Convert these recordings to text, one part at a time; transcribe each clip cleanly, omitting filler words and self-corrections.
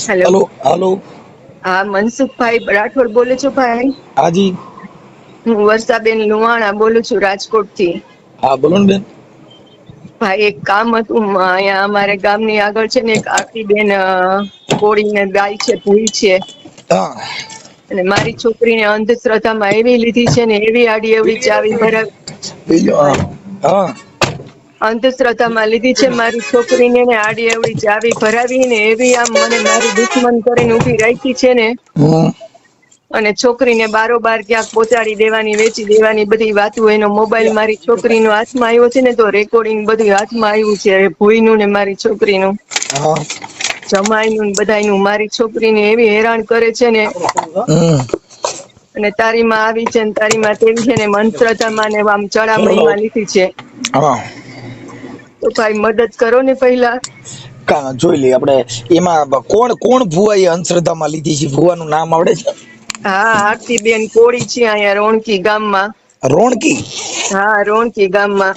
Hello. Hello hello. હા, મનસુખભાઈ રાઠોડ બોલો છો ભાઈ? હાજી. હું વર્ષાબેન લુવાણા બોલું છું, રાજકોટ થી. હા બોલો ને બેન. ભાઈ એક કામ હતું, અહીંયા અમારે ગામની આગળ છે ને એક આરતીબેન કોળીને ગાય છે, ભૂઈ છે. હા. અને મારી છોકરીને અંધશ્રદ્ધામાં એવી લીધી છે ને, એવી આડી એવડી ચાવી ભરાવી. બીજું હા. અંધશ્રદ્ધામાં લીધી છે મારી છોકરીને, ને આડી એવડી ચાવી ભરાવી ને એવી આમ મને મારી દુશ્મન કરીને ઉભી રાખી છે ને. હમ. અને છોકરીને બારોબાર ક્યાંક પહોંચાડી દેવાની, વેચી દેવાની બધી વાતો. એનો મોબાઈલ મારી છોકરીનો હાથમાં આવ્યો છે ને, તો રેકોર્ડિંગ બધું હાથમાં આવ્યું છે ભૂઈનું ને મારી છોકરીનું. હા. જમાઈનું બધાયનું. મારી છોકરીને એવી હેરાન કરે છે ને. હમ. અને તારી માં આવી છે ને તારી માં તેવી છે ને, અંધશ્રદ્ધામાં ને આમ ચડામણીમાં લીધી છે. હા. તો ભાઈ મદદ કરો ને પહેલા. જોઈ લઈએ આપણે એમાં કોણ કોણ ભુવા એ અંધશ્રદ્ધામાં લીધી છે, ભુવાનું નામ આવડે છે? હા, આરતીબેન કોળી છે, અહીંયા રોણકી ગામમાં. રોણકી? હા, રોણકી ગામમાં.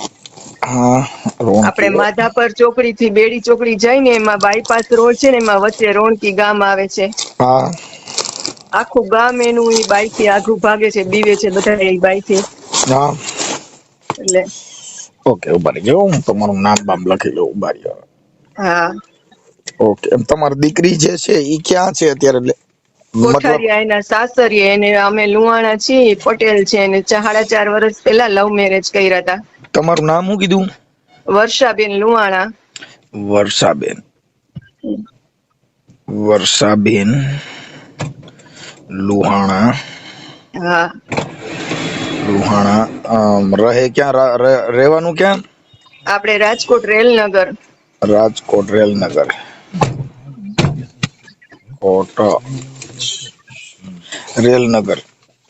હા. આપડે રોણકી. માધાપર ચોકડી થી બેડી ચોકડી જાય ને, એમાં બાયપાસ રોડ છે ને, એમાં વચ્ચે રોણકી ગામ આવે છે. હા. આખું ગામ એનું ઈ બાઈ થી આઘું ભાગે છે, બીવે છે બધા એ બાઈ થી. હા. એટલે ઓકે, ઉભા રહેજો, હું તમારું નામ બામ લખી લઉં, ઉભા રહો. હા. ઓકે, તમારી દીકરી જે છે એ ક્યાં છે અત્યારે? મતલબ કોઠારીયા એના સાસરીએ, એને અમે લુહાણા છીએ, પટેલ છે, એને 4.5 વર્ષ પેલા લવ મેરેજ કર્યા હતા. તમારું નામ શું કીધું? વર્ષાબેન લુહાણા. વર્ષાબેન. વર્ષાબેન લુહાણા. હા. લુહાણા. રહે ક્યાં? રહેવાનું ક્યાં? આપડે રાજકોટ રેલનગર. રાજકોટ રેલનગર. કોટ રેલનગર.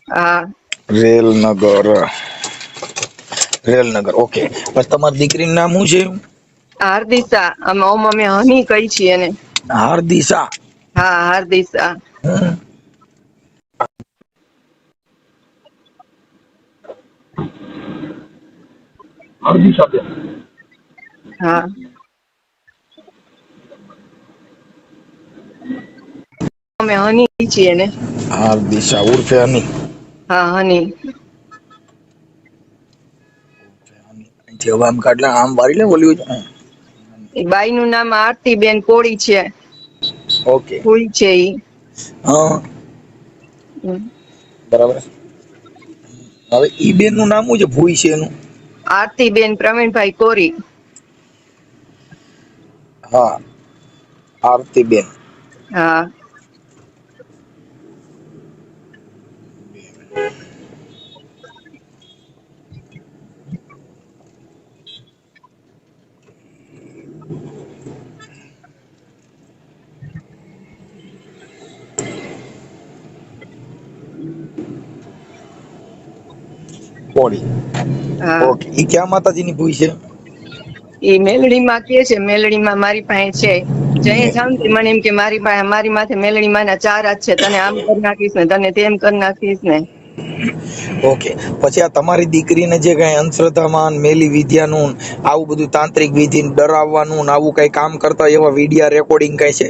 હા. રેલનગર. રેલનગર, ઓકે. બસ, તમારી દીકરીનું નામ શું છે? હાર્દિશા. અમે હની કઈ છીએ એને. હાર્દિશા. હા, હાર્દિશા. હાર્દિશાબેન. હા. અમે હની કઈ છીએ એને. હાર્દિશા ઉર્ફે હની. હા, હની. હવે આમ કાઢલે, આમ વારી લે બોલ્યું છે. એ બાઈ નું નામ આરતીબેન કોળી છે. ઓકે. ભૂઈ છે ઈ. હા. બરાબર. હવે ઈ બેન નું નામ શું છે? ભૂઈ છે એનું? આરતીબેન પ્રવીણભાઈ કોરી. હા, આરતીબેન. હા. કોળી. હા. ઓકે. ઈ ક્યાં માતાજીની ભૂઈ છે? ઈ મેલડી માં કે છે, મેલડી માં મારી પાસે છે. જઈએ જાવ ને મને એમ કે મારી પાસે, મારી માથે મેલડી માં ના 4 હાથ છે, તને આમ કરી નાખીશ ને, તને તેમ કરી નાખીશ ને. ઓકે. પછી આ તમારી દીકરીને જે કઈ અંધશ્રદ્ધામાં મેલી વિદ્યાનું આવું બધું તાંત્રિક વિધિ ડરાવવાનું આવું કઈ કામ કરતા એવા વિડિયા રેકોર્ડિંગ કઈ છે?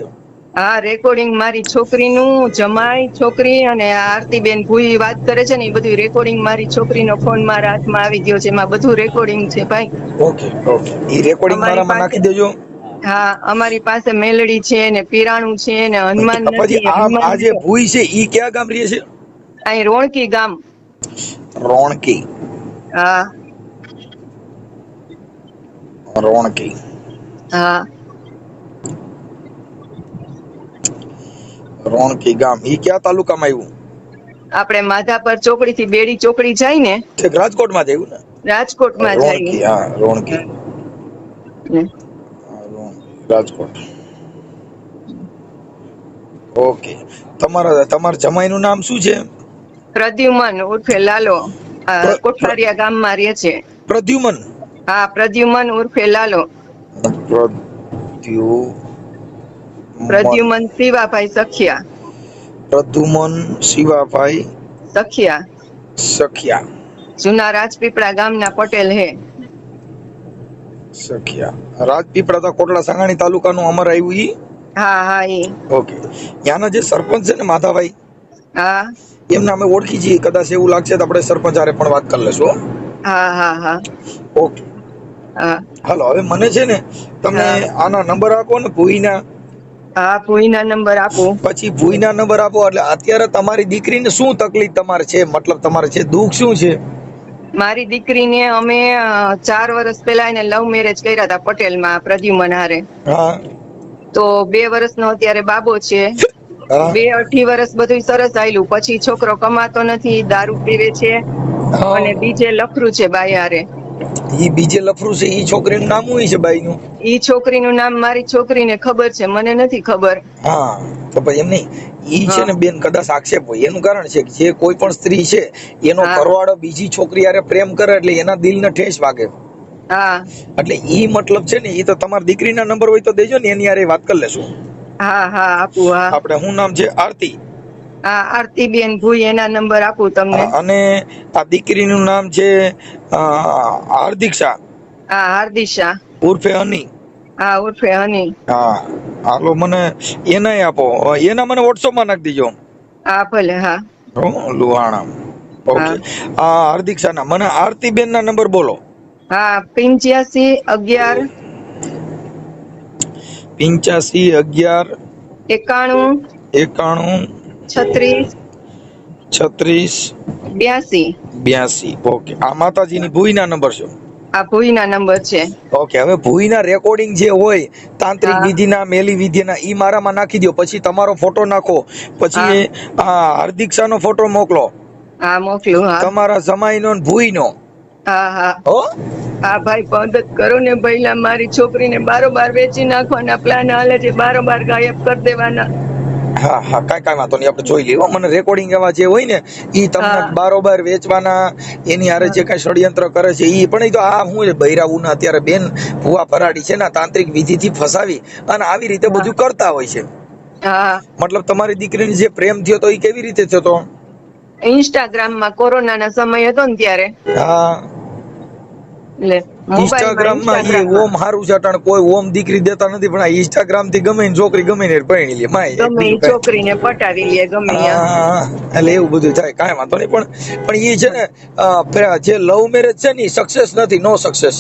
હા, રેકોર્ડિંગ મારી છોકરીનું, જમાઈ છોકરી અને આરતીબેન ભૂઈ વાત કરે છે ને, એ બધું રેકોર્ડિંગ મારી છોકરીનો ફોન મારા હાથમાં આવી ગયો છે. એમાં બધું રેકોર્ડિંગ છે ભાઈ. Okay okay. ઈ રેકોર્ડિંગ અમારી મારામાં પાસે, નાખી દેજો. હા, અમારી પાસે મેલડી છે ને, પીરાણું છે ને, હનુમાન પછી નથી, હનુમાન આ જે ભૂઈ છે ઈ કયા ગામ રહે છે? અહીં રોણકી ગામ. રોણકી. હા. રોણકી. હા. રોણકી ગામ. ઈ કયા તાલુકામાં આવ્યું? આપડે માધાપર ચોકડી થી બેડી ચોકડી જાય ને, ઠીક, રાજકોટમાં જ આવ્યું ને? રાજકોટમાં જાય. રોણકી, હા, રોણકી. રાજકોટ. ઓકે. તમારા જમાઈનું નામ શું છે? પ્રદ્યુમન ઉર્ફે લાલો. કોઠારિયા ગામમાં રહે છે. પ્રદ્યુમન. હા, પ્રદ્યુમન ઉર્ફે લાલો. પ્રદ્યુમન શિવાભાઈ સખિયા. પ્રદ્યુમન શિવાભાઈ સખિયા. સખિયા. જુના રાજપીપળા ગામના પટેલ હે. સખિયા. રાજપીપળા તો કોટડા સાંગાણી તાલુકાનું અમારે આવ્યું ઈ? હા એ. ઓકે, ત્યાંના જે સરપંચ છે ને માધાભાઈ, હા એમને અમે ઓળખી છીએ. કદાચ એવું લાગશે તો આપણે સરપંચ હારે પણ વાત કરી લેશું. હા. ઓકે, હા હાલો. હવે મને છે ને તમે હા આના નંબર આપો ને ભૂઈના, હા ભૂઈના નંબર આપો. પછી ભૂઈના નંબર આપો. એટલે અત્યારે તમારી દીકરીને શું તકલીફ તમારે છે, મતલબ તમારે છે દુઃખ શું છે? મારી દીકરીને અમે 4 વર્ષ પહેલા એને લવ મેરેજ કર્યા હતા પટેલમાં પ્રદ્યુમન હારે. હા તો 2 વર્ષનો અત્યારે બાબો છે. હા 2-2.5 વર્ષ બધું સરસ આયલું. પછી છોકરો કમાતો નથી, દારૂ પીવે છે હા. અને બીજે લફરું છે બાઈ હારે. ઈ બીજે લફરું છે, ઈ છોકરીનું નામ શું છે બાઈનું? ઈ છોકરીનું નામ મારી છોકરીને ખબર છે, મને નથી ખબર. હા, તો પછી એમ નહીં. ઈ છે હા ને બેન, કદાચ આક્ષેપ હોય. એનું કારણ છે કે જે કોઈ પણ સ્ત્રી છે એનો હા ઘરવાળો બીજી છોકરી હારે પ્રેમ કરે એટલે એના દિલને ઠેસ વાગે. હા એટલે ઈ મતલબ છે ને, ઈ તો તમારા દીકરીના નંબર હોય તો દેજો ને, એની હારે વાત કરી લેશું. હા આપું. હા આપણે શું નામ છે? આરતી. હા આરતીબેન ભૂઈ, એના નંબર આપું તમને. અને આ દીકરીનું નામ છે હાર્દિક્ષા હા હાર્દિશા. ઉર્ફે હની. હા ઉર્ફે હની. હા, હાલો. મને એનાય આપો. એના મને વોટ્સઅપમાં નાખી દીજો. હા ભલે. હા લુહાણા. હા ઓકે. હાર્દિક્ષાના મને આરતીબેનના નંબર બોલો. હા 85 11 85 11 91 91 36 36 82. 82. ઓકે. આ માતાજીની ભૂઈના નંબર છે. આ ભૂઈના નંબર છે. ઓકે. હવે ભૂઈના રેકોર્ડિંગ જે હોય તાંત્રિક હા વિધિના, મેલી વિધિના, ઈ મારામાં નાખી દો. પછી તમારો ફોટો નાખો. હા પછી આ હાર્દિક્ષાનો ફોટો મોકલો. હા મોકલું. હા તમારા જમાઈનો ને ભૂઈનો. હા. હો. હા ભાઈ, મદદ કરો ને ભઈલા. મારી છોકરીને બારોબાર વેચી નાખવાના પ્લાન હાલે છે. બારોબાર ગાયબ કરી દેવાના. હા, કાંઈ વાંધો નહીં, આપણે જોઈ લઈએ. મને રેકોર્ડિંગ એવા જે હોય ને, ઈ તમને હા બારોબાર વેચવાના, એની હારે જે કઈ ષડયંત્ર કરે છે ઈ. પણ ઈ તો આ શું છે, બૈરાવુના અત્યારે બેન ભુવા ફરાડી છે ને, તાંત્રિક વિધિથી ફસાવી અને આવી રીતે હા બધું કરતા હોય છે. હા મતલબ તમારી દીકરીને જે પ્રેમ થયો તો એ કેવી રીતે થયો તો? ઇન્સ્ટાગ્રામમાં કોરોનાના સમય હતો ને ત્યારે. હા, એટલે મોબાઈલમાં ઇન્સ્ટાગ્રામમાં ઈ ઇન્સ્ટાગ્રામમાં ઓમ હારું છે. અટાણે કોઈ ઓમ દીકરી દેતા નથી, પણ આ ઇન્સ્ટાગ્રામ થી ગમે ને છોકરી ગમે ને પરણી લે. માય એક ગમે એ બીજું કઈ. છોકરીને પટાવી લે ગમે ત્યાં. હા, એટલે એવું બધું થાય. કાંઈ વાંધો નહીં. પણ ઈ છે ને, જે લવ મેરેજ છે ને, સક્સેસ નથી. નો સક્સેસ.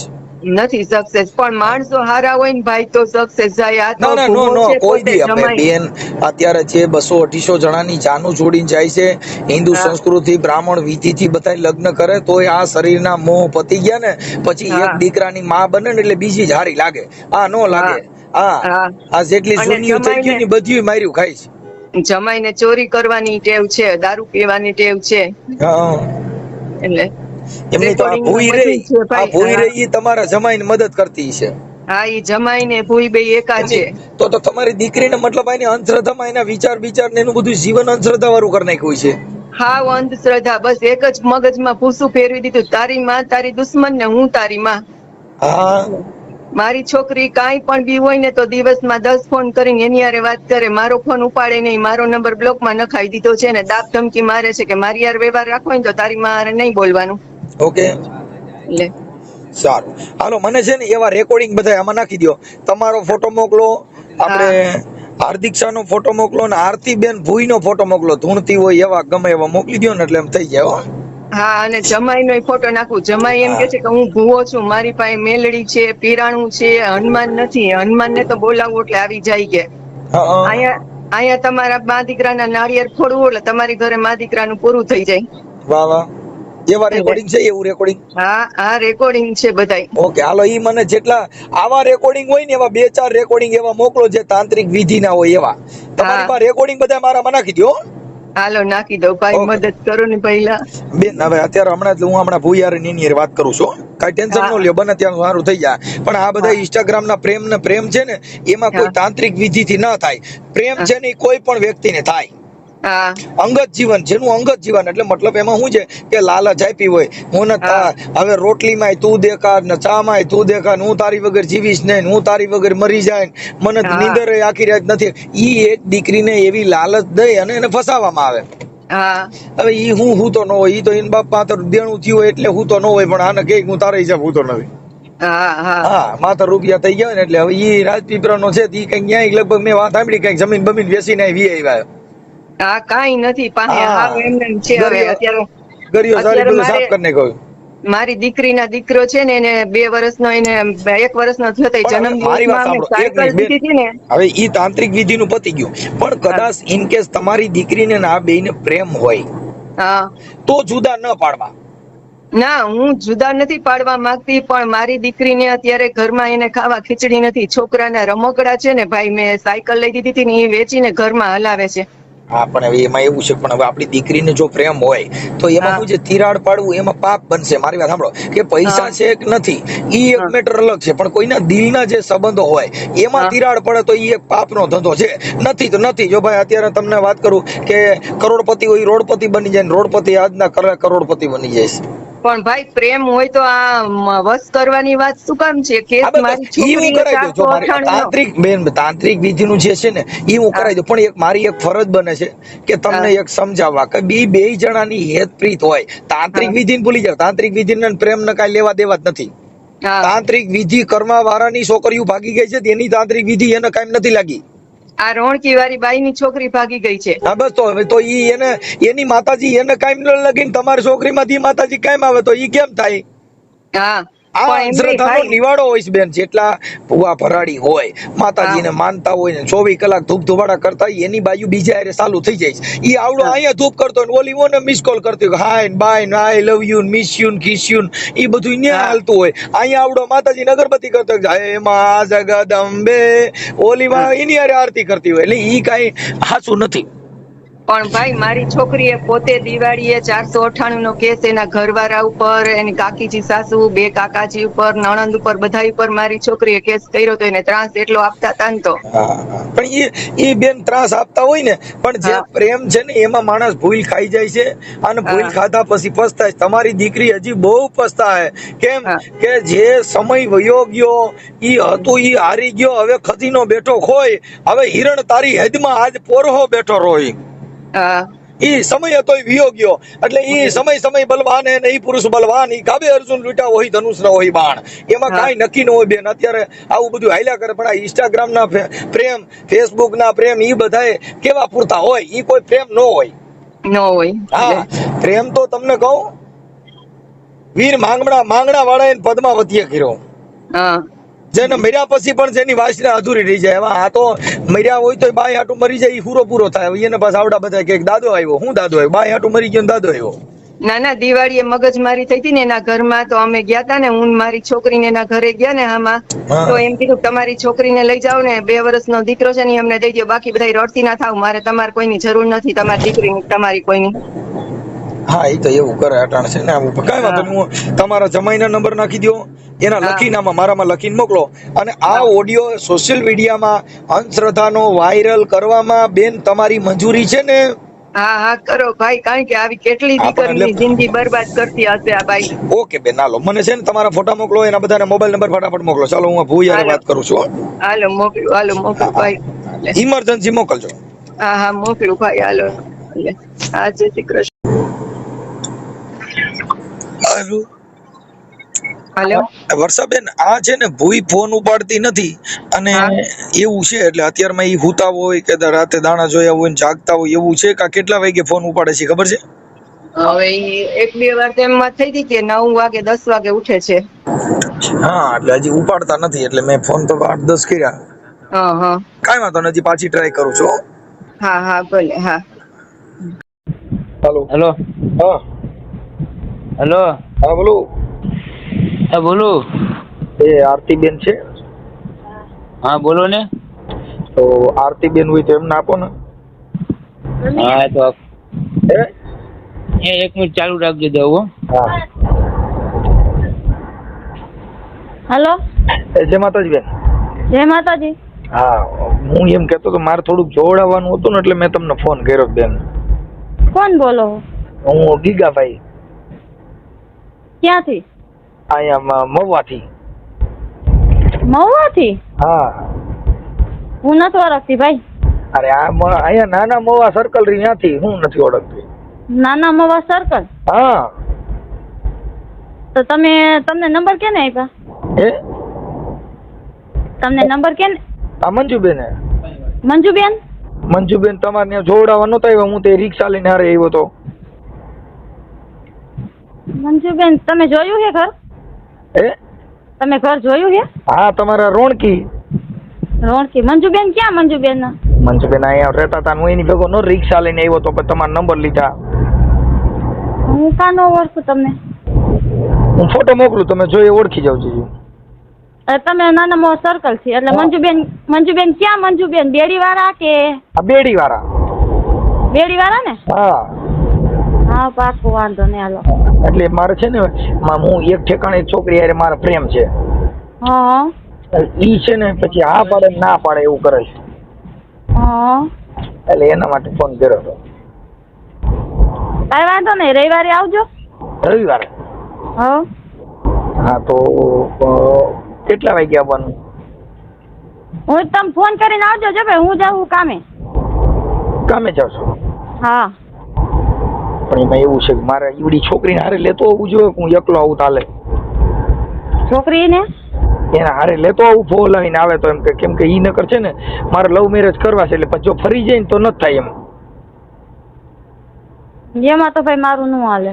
નથી સક્સેસ. પણ માણસો હારા હોય ને ભાઈ તો સક્સેસ જાય. આ તો ના નો ભૂવો નો છે કોઈ પોતે દી આપણે જમાઈ. બેન અત્યારે જે 200-250 જણાની જાનું છોડીને જાય છે. હિન્દુ હા સંસ્કૃતિ, બ્રાહ્મણ વિધિથી બધા લગ્ન કરે તોય આ શરીરના મોહ પતી ગયા ને પછી એક હા દીકરાની માં બને ને એટલે બીજી જ હારી લાગે. આ નો હા લાગે. હા, આ જેટલી અને સુન્નિયું થઈ ગયું ને બધું માર્યું ખાય છે. જમાઈને ચોરી કરવાની ટેવ છે, દારૂ પીવાની ટેવ છે. હા, એટલે એમની તો આ રેકોર્ડિંગમાં ભૂઈ બધું રહી, છે આ ભાઈ. ભૂઈ હા રહી તમારા જમાઈને મદદ કરતી છે. હા ઈ જમાઈ ને ભૂઈ બે એકા છે. તો તમારી દીકરીને મતલબ એની અંધશ્રદ્ધામાં એના વિચાર ને એનું બધું જીવન અંધશ્રદ્ધા વાળું કરી નાખ્યું છે. હાવ અંધશ્રદ્ધા. બસ એક જ મગજમાં ભૂસું ફેરવી દીધું, તારી માં તારી દુશ્મન ને હું તારી માં. હા, મારી છોકરી કાંઈ પણ બી હોય ને તો દિવસમાં 10 ફોન કરીને એની હારે વાત કરે. મારો ફોન ઉપાડે નહીં. મારો નંબર બ્લોકમાં નખાઈ દીધો છે ને દાબ ધમકી મારે છે કે મારી હારે વ્યવહાર રાખવો હોય ને તો તારી માં હારે નહીં બોલવાનું. ઓકે, એટલે સારું. હાલો, મને છે ને એવા રેકોર્ડિંગ બધા આમાં નાખી દો. તમારો ફોટો મોકલો. આપણે હા હાર્દિક્ષાનો ફોટો મોકલો ને આરતીબેન ભૂઈનો ફોટો મોકલો. ધૂણતી હોય એવા ગમે એવા મોકલી દો ને એટલે એમ થઈ જાય. હો. હા, અને જમાઈનો ફોટો નાખું. જમાઈ એમ કે છે કે હું ભૂવો છું, મારી પાસે મેલડી છે, પીરાણું છે, હનુમાન નથી. હનુમાન ને તો બોલાવવું એટલે આવી જાય કે. હા, અહીંયા તમારા મા દીકરાના નાળિયેર ફોડવું એટલે તમારી ઘરે મા દીકરાનું પૂરું થઈ જાય. વાહ વાહ. એવા એટલે રેકોર્ડિંગ છે, એવું રેકોર્ડિંગ. હા રેકોર્ડિંગ છે બધાય. ઓકે, હાલો. ઈ મને જેટલા આવા રેકોર્ડિંગ હોય ને એવા 2-4 રેકોર્ડિંગ એવા મોકલો જે તાંત્રિક વિધિ ના હોય એવા. તમારી હા પાસે રેકોર્ડિંગ બધા મારામાં નાખી દો. હાલો નાખી દઉં ભાઈ, ઓકે મદદ કરો ને પહેલા. બેન, હવે અત્યારે હમણાં ભૂયાર ની હારે વાત કરું છું. કાંઈ ટેન્શન હા ન લ્યો, બને ત્યાં સારું થઈ જાય. પણ આ બધા હા ઇન્સ્ટાગ્રામ ના પ્રેમ છે ને, એમાં કોઈ હા તાંત્રિક વિધિથી ન થાય. પ્રેમ હા છે ને કોઈ પણ વ્યક્તિને થાય. હા અંગત જીવન, જેનું અંગત જીવન, એટલે મતલબ એમાં શું છે કે લાલચ આપી હોય. હું હા હવે રોટલીમાં તું દેખા ને ચામાં તું દેખા, હું તારી વગર જીવીશ નહીં, હું તારી વગર મરી જાય, મને હા નીંદર આખી રાત નથી. ઈ એક દીકરીને એવી લાલચ દઈ અને એને ફસાવવામાં આવે. હા હવે ઈ હું તો ન હોય. ઈ તો એન બાપ પાત્ર દેણું થયું હોય એટલે હું તો ન હોય. પણ આને કે હું તારા હિસાબ હું તો નથી. હા માત્ર રૂપિયા થઈ ગયા ને એટલે હવે ઈ રાજપીપળાનો છે ઈ કઈક ન્યાય લગભગ મેં વાત સાંભળી કઈક જમીન બમીન વેચીને વી આવ્યા. હા કાંઈ નથી પાસે હા. હાવ એમને એમ છે. હવે ગરિયો અત્યારે સારી બધું મારે સાફ કરીને ગયું. મારી દીકરીના દીકરો છે ને એને 2 વર્ષનો એને 1 વર્ષનો થયો તો પણ હવે મારી વાત જન્મદિવસમાં અમે સાંભળો એક સાયકલ મિનિટ બેન, દીધી હતી ને. હવે ઈ તાંત્રિક વિધિનું પતી ગયું પણ કદાચ ઇન કેસ તમારી દીકરીને ને આ બેયને પ્રેમ હોય હા તો જુદા ન પાડવા. ના હું જુદા નથી પાડવા માંગતી પણ મારી દીકરીને અત્યારે ઘરમાં એને ખાવા ખીચડી નથી. છોકરાના રમકડા છે ને ભાઈ મેં સાયકલ લઈ દીધી હતી ને એ વેચીને ઘરમાં હલાવે છે. હા પણ હવે એમાં એવું છે પણ હવે આપણી દીકરીને જો પ્રેમ હોય તો એમાં શું છે તિરાડ પાડવું એમાં પાપ બનશે. મારી વાત સાંભળો કે પૈસા છે કે નથી ઈ એક મેટર અલગ છે પણ કોઈના દિલના જે સંબંધો હોય એમાં તિરાડ પડે તો ઈ એક પાપનો ધંધો છે. નથી તો નથી. જો ભાઈ અત્યારે તમને વાત કરું કે કરોડપતિ હોય રોડપતિ બની જાય ને રોડપતિ આજના કરોડપતિ બની જાય. પણ ભાઈ પ્રેમ હોય તો આ વશ કરવાની વાત શું કામ છે? કેસ મારી ઈ હું છોકરીએ કરાવી દઉં. જો મારી 498 તાંત્રિક વિધિનું જે છે ને ઈ હું કરાવી દઉં પણ એક મારી એક ફરજ બને છે કે તમને એક સમજાવવા કે બે જણાની હેતપ્રીત હોય. તાંત્રિક વિધિને ભૂલી જાવ. તાંત્રિક વિધિને પ્રેમ ને કાંઈ લેવા દેવા જ નથી. તાંત્રિક વિધિ કરવા વાળાની છોકરીઓ ભાગી ગઈ છે તેની તાંત્રિક વિધિ એને કાંઈ નથી લાગી. આ રોણકી વાળી બાઈની છોકરી ભાગી ગઈ છે. હા બસ તો હવે તો ઈ એને એની માતાજી એને કાંઈ ન લગીને તમારી છોકરીમાંથી માતાજી કાંઈ આવે તો ઈ કેમ થાય? હા આ અંધશ્રદ્ધાનો નિવાડો હોય છે બેન. જેટલા ભુવા ભરાડી હોય માતાજીને માનતા હોય ને 24 કલાક ધૂપ ધુવાડા કરતા હોય એની બાજુ બીજા હારે ચાલુ થઈ જાય છે. ઈ આવડો અહીંયા ધૂપ કરતો ને ઓલી ઓને મિસ કોલ કરતી હોય હાય બાય ને I love you miss you kiss you ઈ બધું ન્યા હાલતું હોય. અહીંયા આવડો માતાજીને અગરબત્તી કરતો હોય જય માં જગદંબે ઓલી માં એની હારે આરતી કરતી હોય. એટલે ઈ કાંઈ સાચું નથી. પણ ભાઈ મારી છોકરીએ પોતે દિવાળીએ 498 નો કેસ એના ઘરવાળા ઉપર, એની કાકીજી સાસુ, 2 કાકાજી ઉપર, નણંદ ઉપર બધા ઉપર મારી છોકરીએ કેસ કર્યો તો એને ત્રાસ એટલો આપતા હતા ને તો. પણ ઈ બેન ત્રાસ આપતા હોય ને પણ જે પ્રેમ છે ને એમાં માણસ ભૂલ ખાઈ જાય છે અને ભૂલ ખાધા પછી પસ્તાય. તમારી દીકરી હજી બહુ પસ્તાય. કેમ કે જે સમય વયો ગયો ઈ હતું ઈ હારી ગયો. હવે ખતીનો બેઠો ખોય. હવે હિરણ તારી હદમાં આજ પોરહો બેઠો રોય. ઈ સમય હતો વિયો ગયો. એટલે ઈ સમય બલવાન હે ને ઈ પુરુષ બલવાન. ઈ કાબે અર્જુન લૂટા હોય ધનુષ ના હોય બાણ. એમાં કાંઈ નક્કી ન હોય બેન. અત્યારે આવું બધું હાલ્યા કરે પણ આ ઇન્સ્ટાગ્રામ ના પ્રેમ, ફેસબુક ના પ્રેમ ઈ બધાય કેવા પૂરતા હોય? ઈ કોઈ પ્રેમ ન હોય. હા પ્રેમ તો તમને કહું વીર માંગણા વાળા પદ્માવતીએ કર્યો. જેને મર્યા પછી પણ જેની વાસના અધૂરી રહી જાય. આ તો મર્યા હોય તો બાય હાટું મરી જાય ઈ પૂરો થાય. એને પાછા આવડા બધા કે દાદો આવ્યો. હું દાદો આવ્યો? બાય હાટું મરી ગયો દાદો આવ્યો. ના દિવાળીએ મગજમારી થઈ હતી ને એના ઘરમાં તો અમે ગયા તા ને હું મારી છોકરીને એના ઘરે ગયા ને આમાં તો એમ કીધું તમારી છોકરીને લઈ જાઓ ને 2 વર્ષનો દીકરો છે ને અમને દઈ દો. બાકી બધા રડતી ના થાવ. મારે તમારે કોઈની જરૂર નથી. તમારી દીકરીની તમારી કોઈની. હા એ તો એવું કરે અટાણ છે ને. આવું કઈ વાંધો નહીં. હું તમારા જમાઈના નંબર નાખી દો. એના લખીને મારામાં લખીને મોકલો. અને આ ઓડિયો સોશિયલ મીડિયામાં અંધશ્રદ્ધાનો વાયરલ કરવામાં બેન તમારી મંજૂરી છે ને? હા કરો ભાઈ. કારણ કે આવી કેટલી દીકરીની જિંદગી બરબાદ કરતી હશે આ બાઈ. ઓકે બેન હાલો. મને છે ને તમારા ફોટા મોકલો. એના બધાના મોબાઈલ નંબર ફટાફટ મોકલો. ચાલો હું ભૂયારે વાત કરું છું. હાલો મોકલું ભાઈ. ઇમરજન્સી મોકલજો. હા મોકલું ભાઈ. હાલો હા જય શ્રી કૃષ્ણ. હાલો વર્ષાબેન આ છે ને ભૂઈ ફોન ઉપાડતી નથી અને એવું છે એટલે અત્યારમાં ઈ હુતા હોય કે રાતે દાણા જોયા હોય ને જાગતા હોય એવું છે કે કેટલા વાગે ફોન ઉપાડે છે ખબર છે? હવે 1-2 વાર તો એમ થઈ હતી કે 9 વાગે 10 વાગે ઉઠે છે. હા એટલે હજી ઉપાડતા નથી એટલે મેં ફોન તો 8-10 કર્યા. કાંઈ વાંધો નથી. પાછી ટ્રાય કરું છું. હા ભલે. હા હેલો હા હેલો હા બોલો. હા બોલો. એ આરતીબેન છે? હા બોલો ને. તો આરતીબેન હોય તો એમને આપો ને. હા તો એ 1 મિનિટ ચાલુ રાખજો દેવું. હા હેલો જય માતાજી બેન. જય માતાજી. હા હું એમ કહેતો કે મારે થોડુંક જોડાવાનું હતું ને એટલે મેં તમને ફોન કર્યો બેન. કોણ બોલો? હું ગીગાભાઈ. ક્યાંથી? અહીંયા મહુવાથી. મહુવાથી? હા હું નથી ઓળખતી ભાઈ. અરે અહીંયા નાના મહુવા સર્કલ રી ત્યાંથી હું નથી ઓળખતી. નાના મહુવા સર્કલ? હા તો તમને નંબર કેને આપ્યા? હે તમને નંબર કે આ મંજુબેન હે? મંજુબેન તમારે ત્યાં જોવડાવવા નહોતા આવ્યા, હું તે રિક્ષા લઈને હારે આવ્યો તો. મંજુબેન તમે જોયું છે ઘર? હે તમે ઘર જોયું છે? હા તમારા રોણકી રોણકી. મંજુબેન ક્યાં મંજુબેન? મંજુબેન અહીંયા રહેતા હતા, હું એની ભેગો નો રિક્ષા લઈને આવ્યો તો, પછી તમારો નંબર લીધા. હું કાં ન ઓળખું તમને? હું ફોટો મોકલું, તમે જોઈ ઓળખી જાવ છો. તમે નાના મોટા સર્કલ છે એટલે મંજુબેન ક્યાં મંજુબેન? બેડીવાળા કે? આ બેડીવાળા. બેડીવાળા ને? હા હા પાકું, વાંધો નહીં હાલો. એટલે મારે છે ને હું એક ઠેકાણે એક છોકરી હારે મારો પ્રેમ છે. હા ઈ છે ને પછી હા પાડે ને ના પાડે એવું કરે છે. હા એટલે એના માટે ફોન કર્યો હતો. કાંઈ વાંધો નહીં, રવિવારે આવજો. રવિવારે? હા હા તો કેટલા વાગે આવવાનું? હું તમે ફોન કરીને આવજો. જો ભાઈ હું જાઉં કામે જાવ છો? હા પણ એમાં એવું છે કે મારે ઈવડી છોકરીને હારે લેતો આવવું જોઈએ, હું એકલો આવું ચાલે? છોકરીને એના હારે લેતો આવું ફો લઈને આવે તો એમ કે, કેમ કે ઈ નકર છે ને મારે લવ મેરેજ કરવા છે, એટલે પછી જો ફરી જાય ને તો નથી થાય એમ. એમાં તો ભાઈ મારું ન હાલે.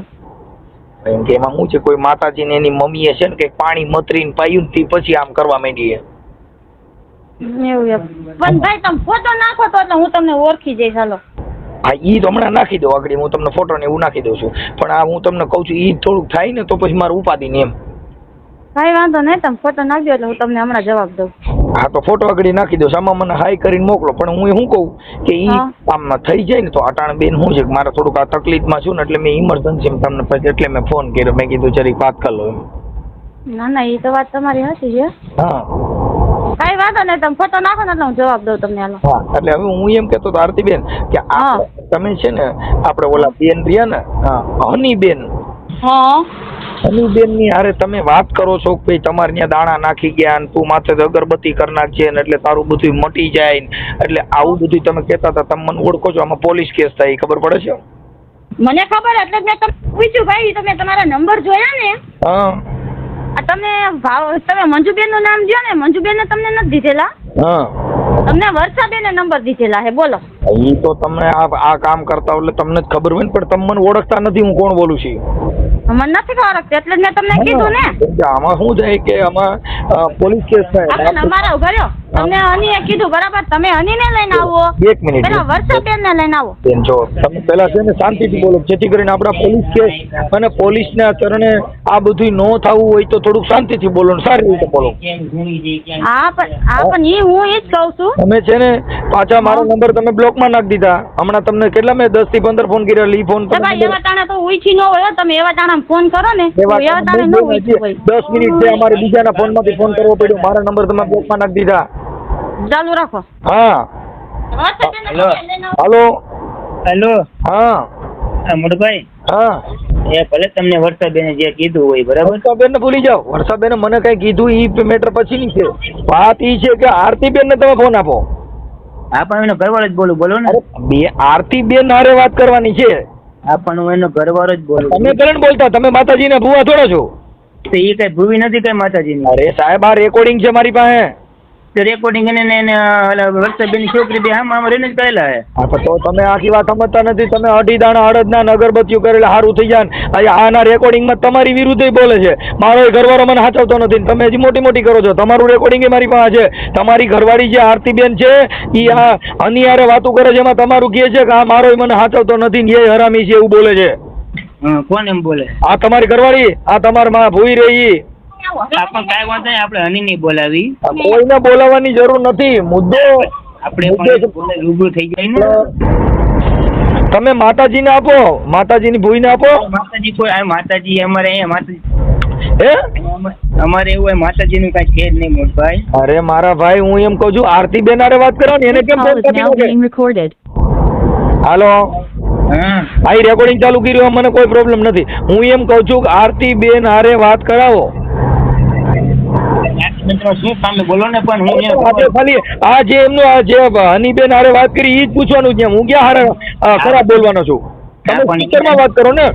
એમ કે એમાં શું છે, કોઈ માતાજીને એની મમ્મીએ છે ને કે પાણી મતરીને પાયું ને પછી આમ કરવા માંડીએ. એવું એમ. પણ ભાઈ તમે ફોટો નાખો તો એટલે હું તમને ઓળખી જઈશ. હાલો. હા ઈ તો હમણાં નાખી દઉં, આગળ હું તમને ફોટો ને એવું નાખી દઉં છું, પણ આ હું તમને કહું છું ઈ થોડુંક થાય ને તો પછી મારે ઉપાધિ ને એમ. કાંઈ વાંધો નહીં, તમે ફોટો નાખજો એટલે હું તમને હમણાં જવાબ દઉં. હા તો ફોટો આગળ નાખી દઉં, આમાં મને હાઈ કરીને મોકલો. પણ હું શું કહું કે ઈ આમ થઈ જાય ને તો અટાણ બેન શું છે કે મારે થોડુંક આ તકલીફમાં છું ને, એટલે મેં ઇમરજન્સી તમને પછી એટલે મેં ફોન કર્યો. મેં કીધું જરીક વાત કરી લો એમ. ના ના એ તો વાત તમારી સાચી છે. હા કાંઈ વાંધો નહીં, તમે ફોટો નાખો ને એટલે હું જવાબ દઉં તમને. હાલો. હા એટલે હવે હું એમ કહેતો હતો આરતીબેન કે તમે છે ને આપણે ઓલા બેન રહ્યા ને હનીબેન, હા હનીબેન ની હારે તમે વાત કરો છો કે ભાઈ તમારે ત્યાં દાણા નાખી ગયા ને તું માથે અગરબત્તી કરી નાખજે ને એટલે તારું બધું મટી જાય ને, એટલે આવું બધું તમે કહેતા હતા. તમે મને ઓળખો છો? આમાં પોલીસ કેસ થાય ખબર પડે છે? મને ખબર, એટલે મેં તમને પૂછ્યું ભાઈ તમે તમારા નંબર જોયા ને? હા તમે મંજુબેન નું નામ દો ને. મંજુબેન ને તમને નથી દીધેલા? હા તમને વર્ષાબેન નંબર દીધેલા હે. બોલો. ઈ તો તમે આ કામ કરતા એટલે તમને જ ખબર હોય ને, પણ તમે મને ઓળખતા નથી હું કોણ બોલું છું. મને નથી ઓળખતી એટલે જ મેં તમને કીધું ને. આમાં શું થાય કે આમાં પોલીસ કેસ થાય. આપણે નંબર ઉભા રહ્યો. તમને હનીએ કીધું બરાબર, તમે હનીને લઈને આવો. એક મિનિટ, પેલા વર્ષાબેન ને લઈને આવો. બેન જો તમે પેલા છે ને શાંતિથી બોલો, જેથી કરીને આપણા પોલીસ કેસ અને પોલીસના ચરણે આ બધું ન થવું હોય તો થોડુંક શાંતિથી બોલો ને સારી રીતે બોલો. હા પણ હું એ જ કહું છું. તમે છે ને પાછા મારો નંબર તમે બ્લોકમાં નાખી દીધા. હમણાં તમને કેટલા મેં 10 થી 15 ફોન કર્યા. ઈ ફોન ભાઈ એવા ટાણા તો ઉઈછી ન હોય. તમે એવા ટાણા ફોન કરો ને એવા ટાણે ન ઉઈછી હોય. 10 મિનિટ છે અમારે બીજાના ફોનમાંથી ફોન કરવો પડ્યો. મારા નંબર તમે બ્લોકમાં નાખી દીધા. ચાલુ રાખો. હા હાલો હેલો. હા મોટભાઈ. હા એ ભલે તમને વર્ષાબેને જે કીધું હોય બરાબર. વર્ષાબેન ને ભૂલી જાઓ. વર્ષાબેન મને કઈ કીધું ઈ મેટર પછીની છે. વાત ઈ છે કે આરતીબેન ને તમે ફોન આપો. હા પણ એનો ઘરવાળો જ બોલો ને. બે આરતીબેન હારે વાત કરવાની છે. હા પણ હું એનો ઘરવાળો જ બોલું. તમે કરણ બોલતા, તમે માતાજી ને ભૂવા થોડા છો? તો એ કઈ ભૂવી નથી કઈ માતાજીની. અરે સાહેબ આ રેકોર્ડિંગ છે મારી પાસે. રેકોર્ડિંગ એને વર્ષાબેનની છોકરી બે આમ રહીને જ કરેલા હે. હા તો તમે આખી વાત સમજતા નથી. તમે અઢી દાણા અડદના અગરબત્તીઓ કરેલા સારું થઈ જાય. આના રેકોર્ડિંગમાં તમારી વિરુદ્ધ બોલે છે. મારો ઘરવાળો મને સાચવતો નથી. તમે હજી મોટી મોટી કરો છો. તમારું રેકોર્ડિંગ એ મારી પાસે છે. તમારી ઘરવાળી જે આરતીબેન છે એ આ અનિયારે વાતો કરે છે. એમાં તમારું કહે છે કે આ મારો મને સાચવતો નથી ને એ હરામી છે એવું બોલે છે. કોણ એમ બોલે? આ તમારી ઘરવાળી, આ તમારી માં ભૂઈ રહી. પણ કાંઈ વાંધો નહીં, આપણે હની નહીં બોલાવી. કોઈને બોલાવવાની જરૂર નથી. મુદ્દો આપણે રૂબરૂ થઈ જાય ને. તમે માતાજીને આપો, માતાજીની ભૂઈને આપો. માતાજી કોઈ માતાજી અમારે અહીંયા માતાજી હે અમારે એવું હોય માતાજીનું કાંઈ છે જ નહીં મોટભાઈ. અરે મારા ભાઈ હું એમ કહું છું આરતીબેન હારે વાત કરવાની. એને કેમ ફોન કરી? હાલો હા ઈ રેકોર્ડિંગ ચાલુ કર્યું, મને કોઈ પ્રોબ્લેમ નથી. હું એમ કહું છું કે આરતીબેન હારે વાત કરાવો. શું સામે બોલો ને. પણ હું ખાલી આ જે એમનું આ જે હનીબેન હારે વાત કરી ઈ જ પૂછવાનું છે. હું ક્યાં હારે ખરાબ બોલવાનો છું? તમે સ્પીકરમાં વાત કરો ને.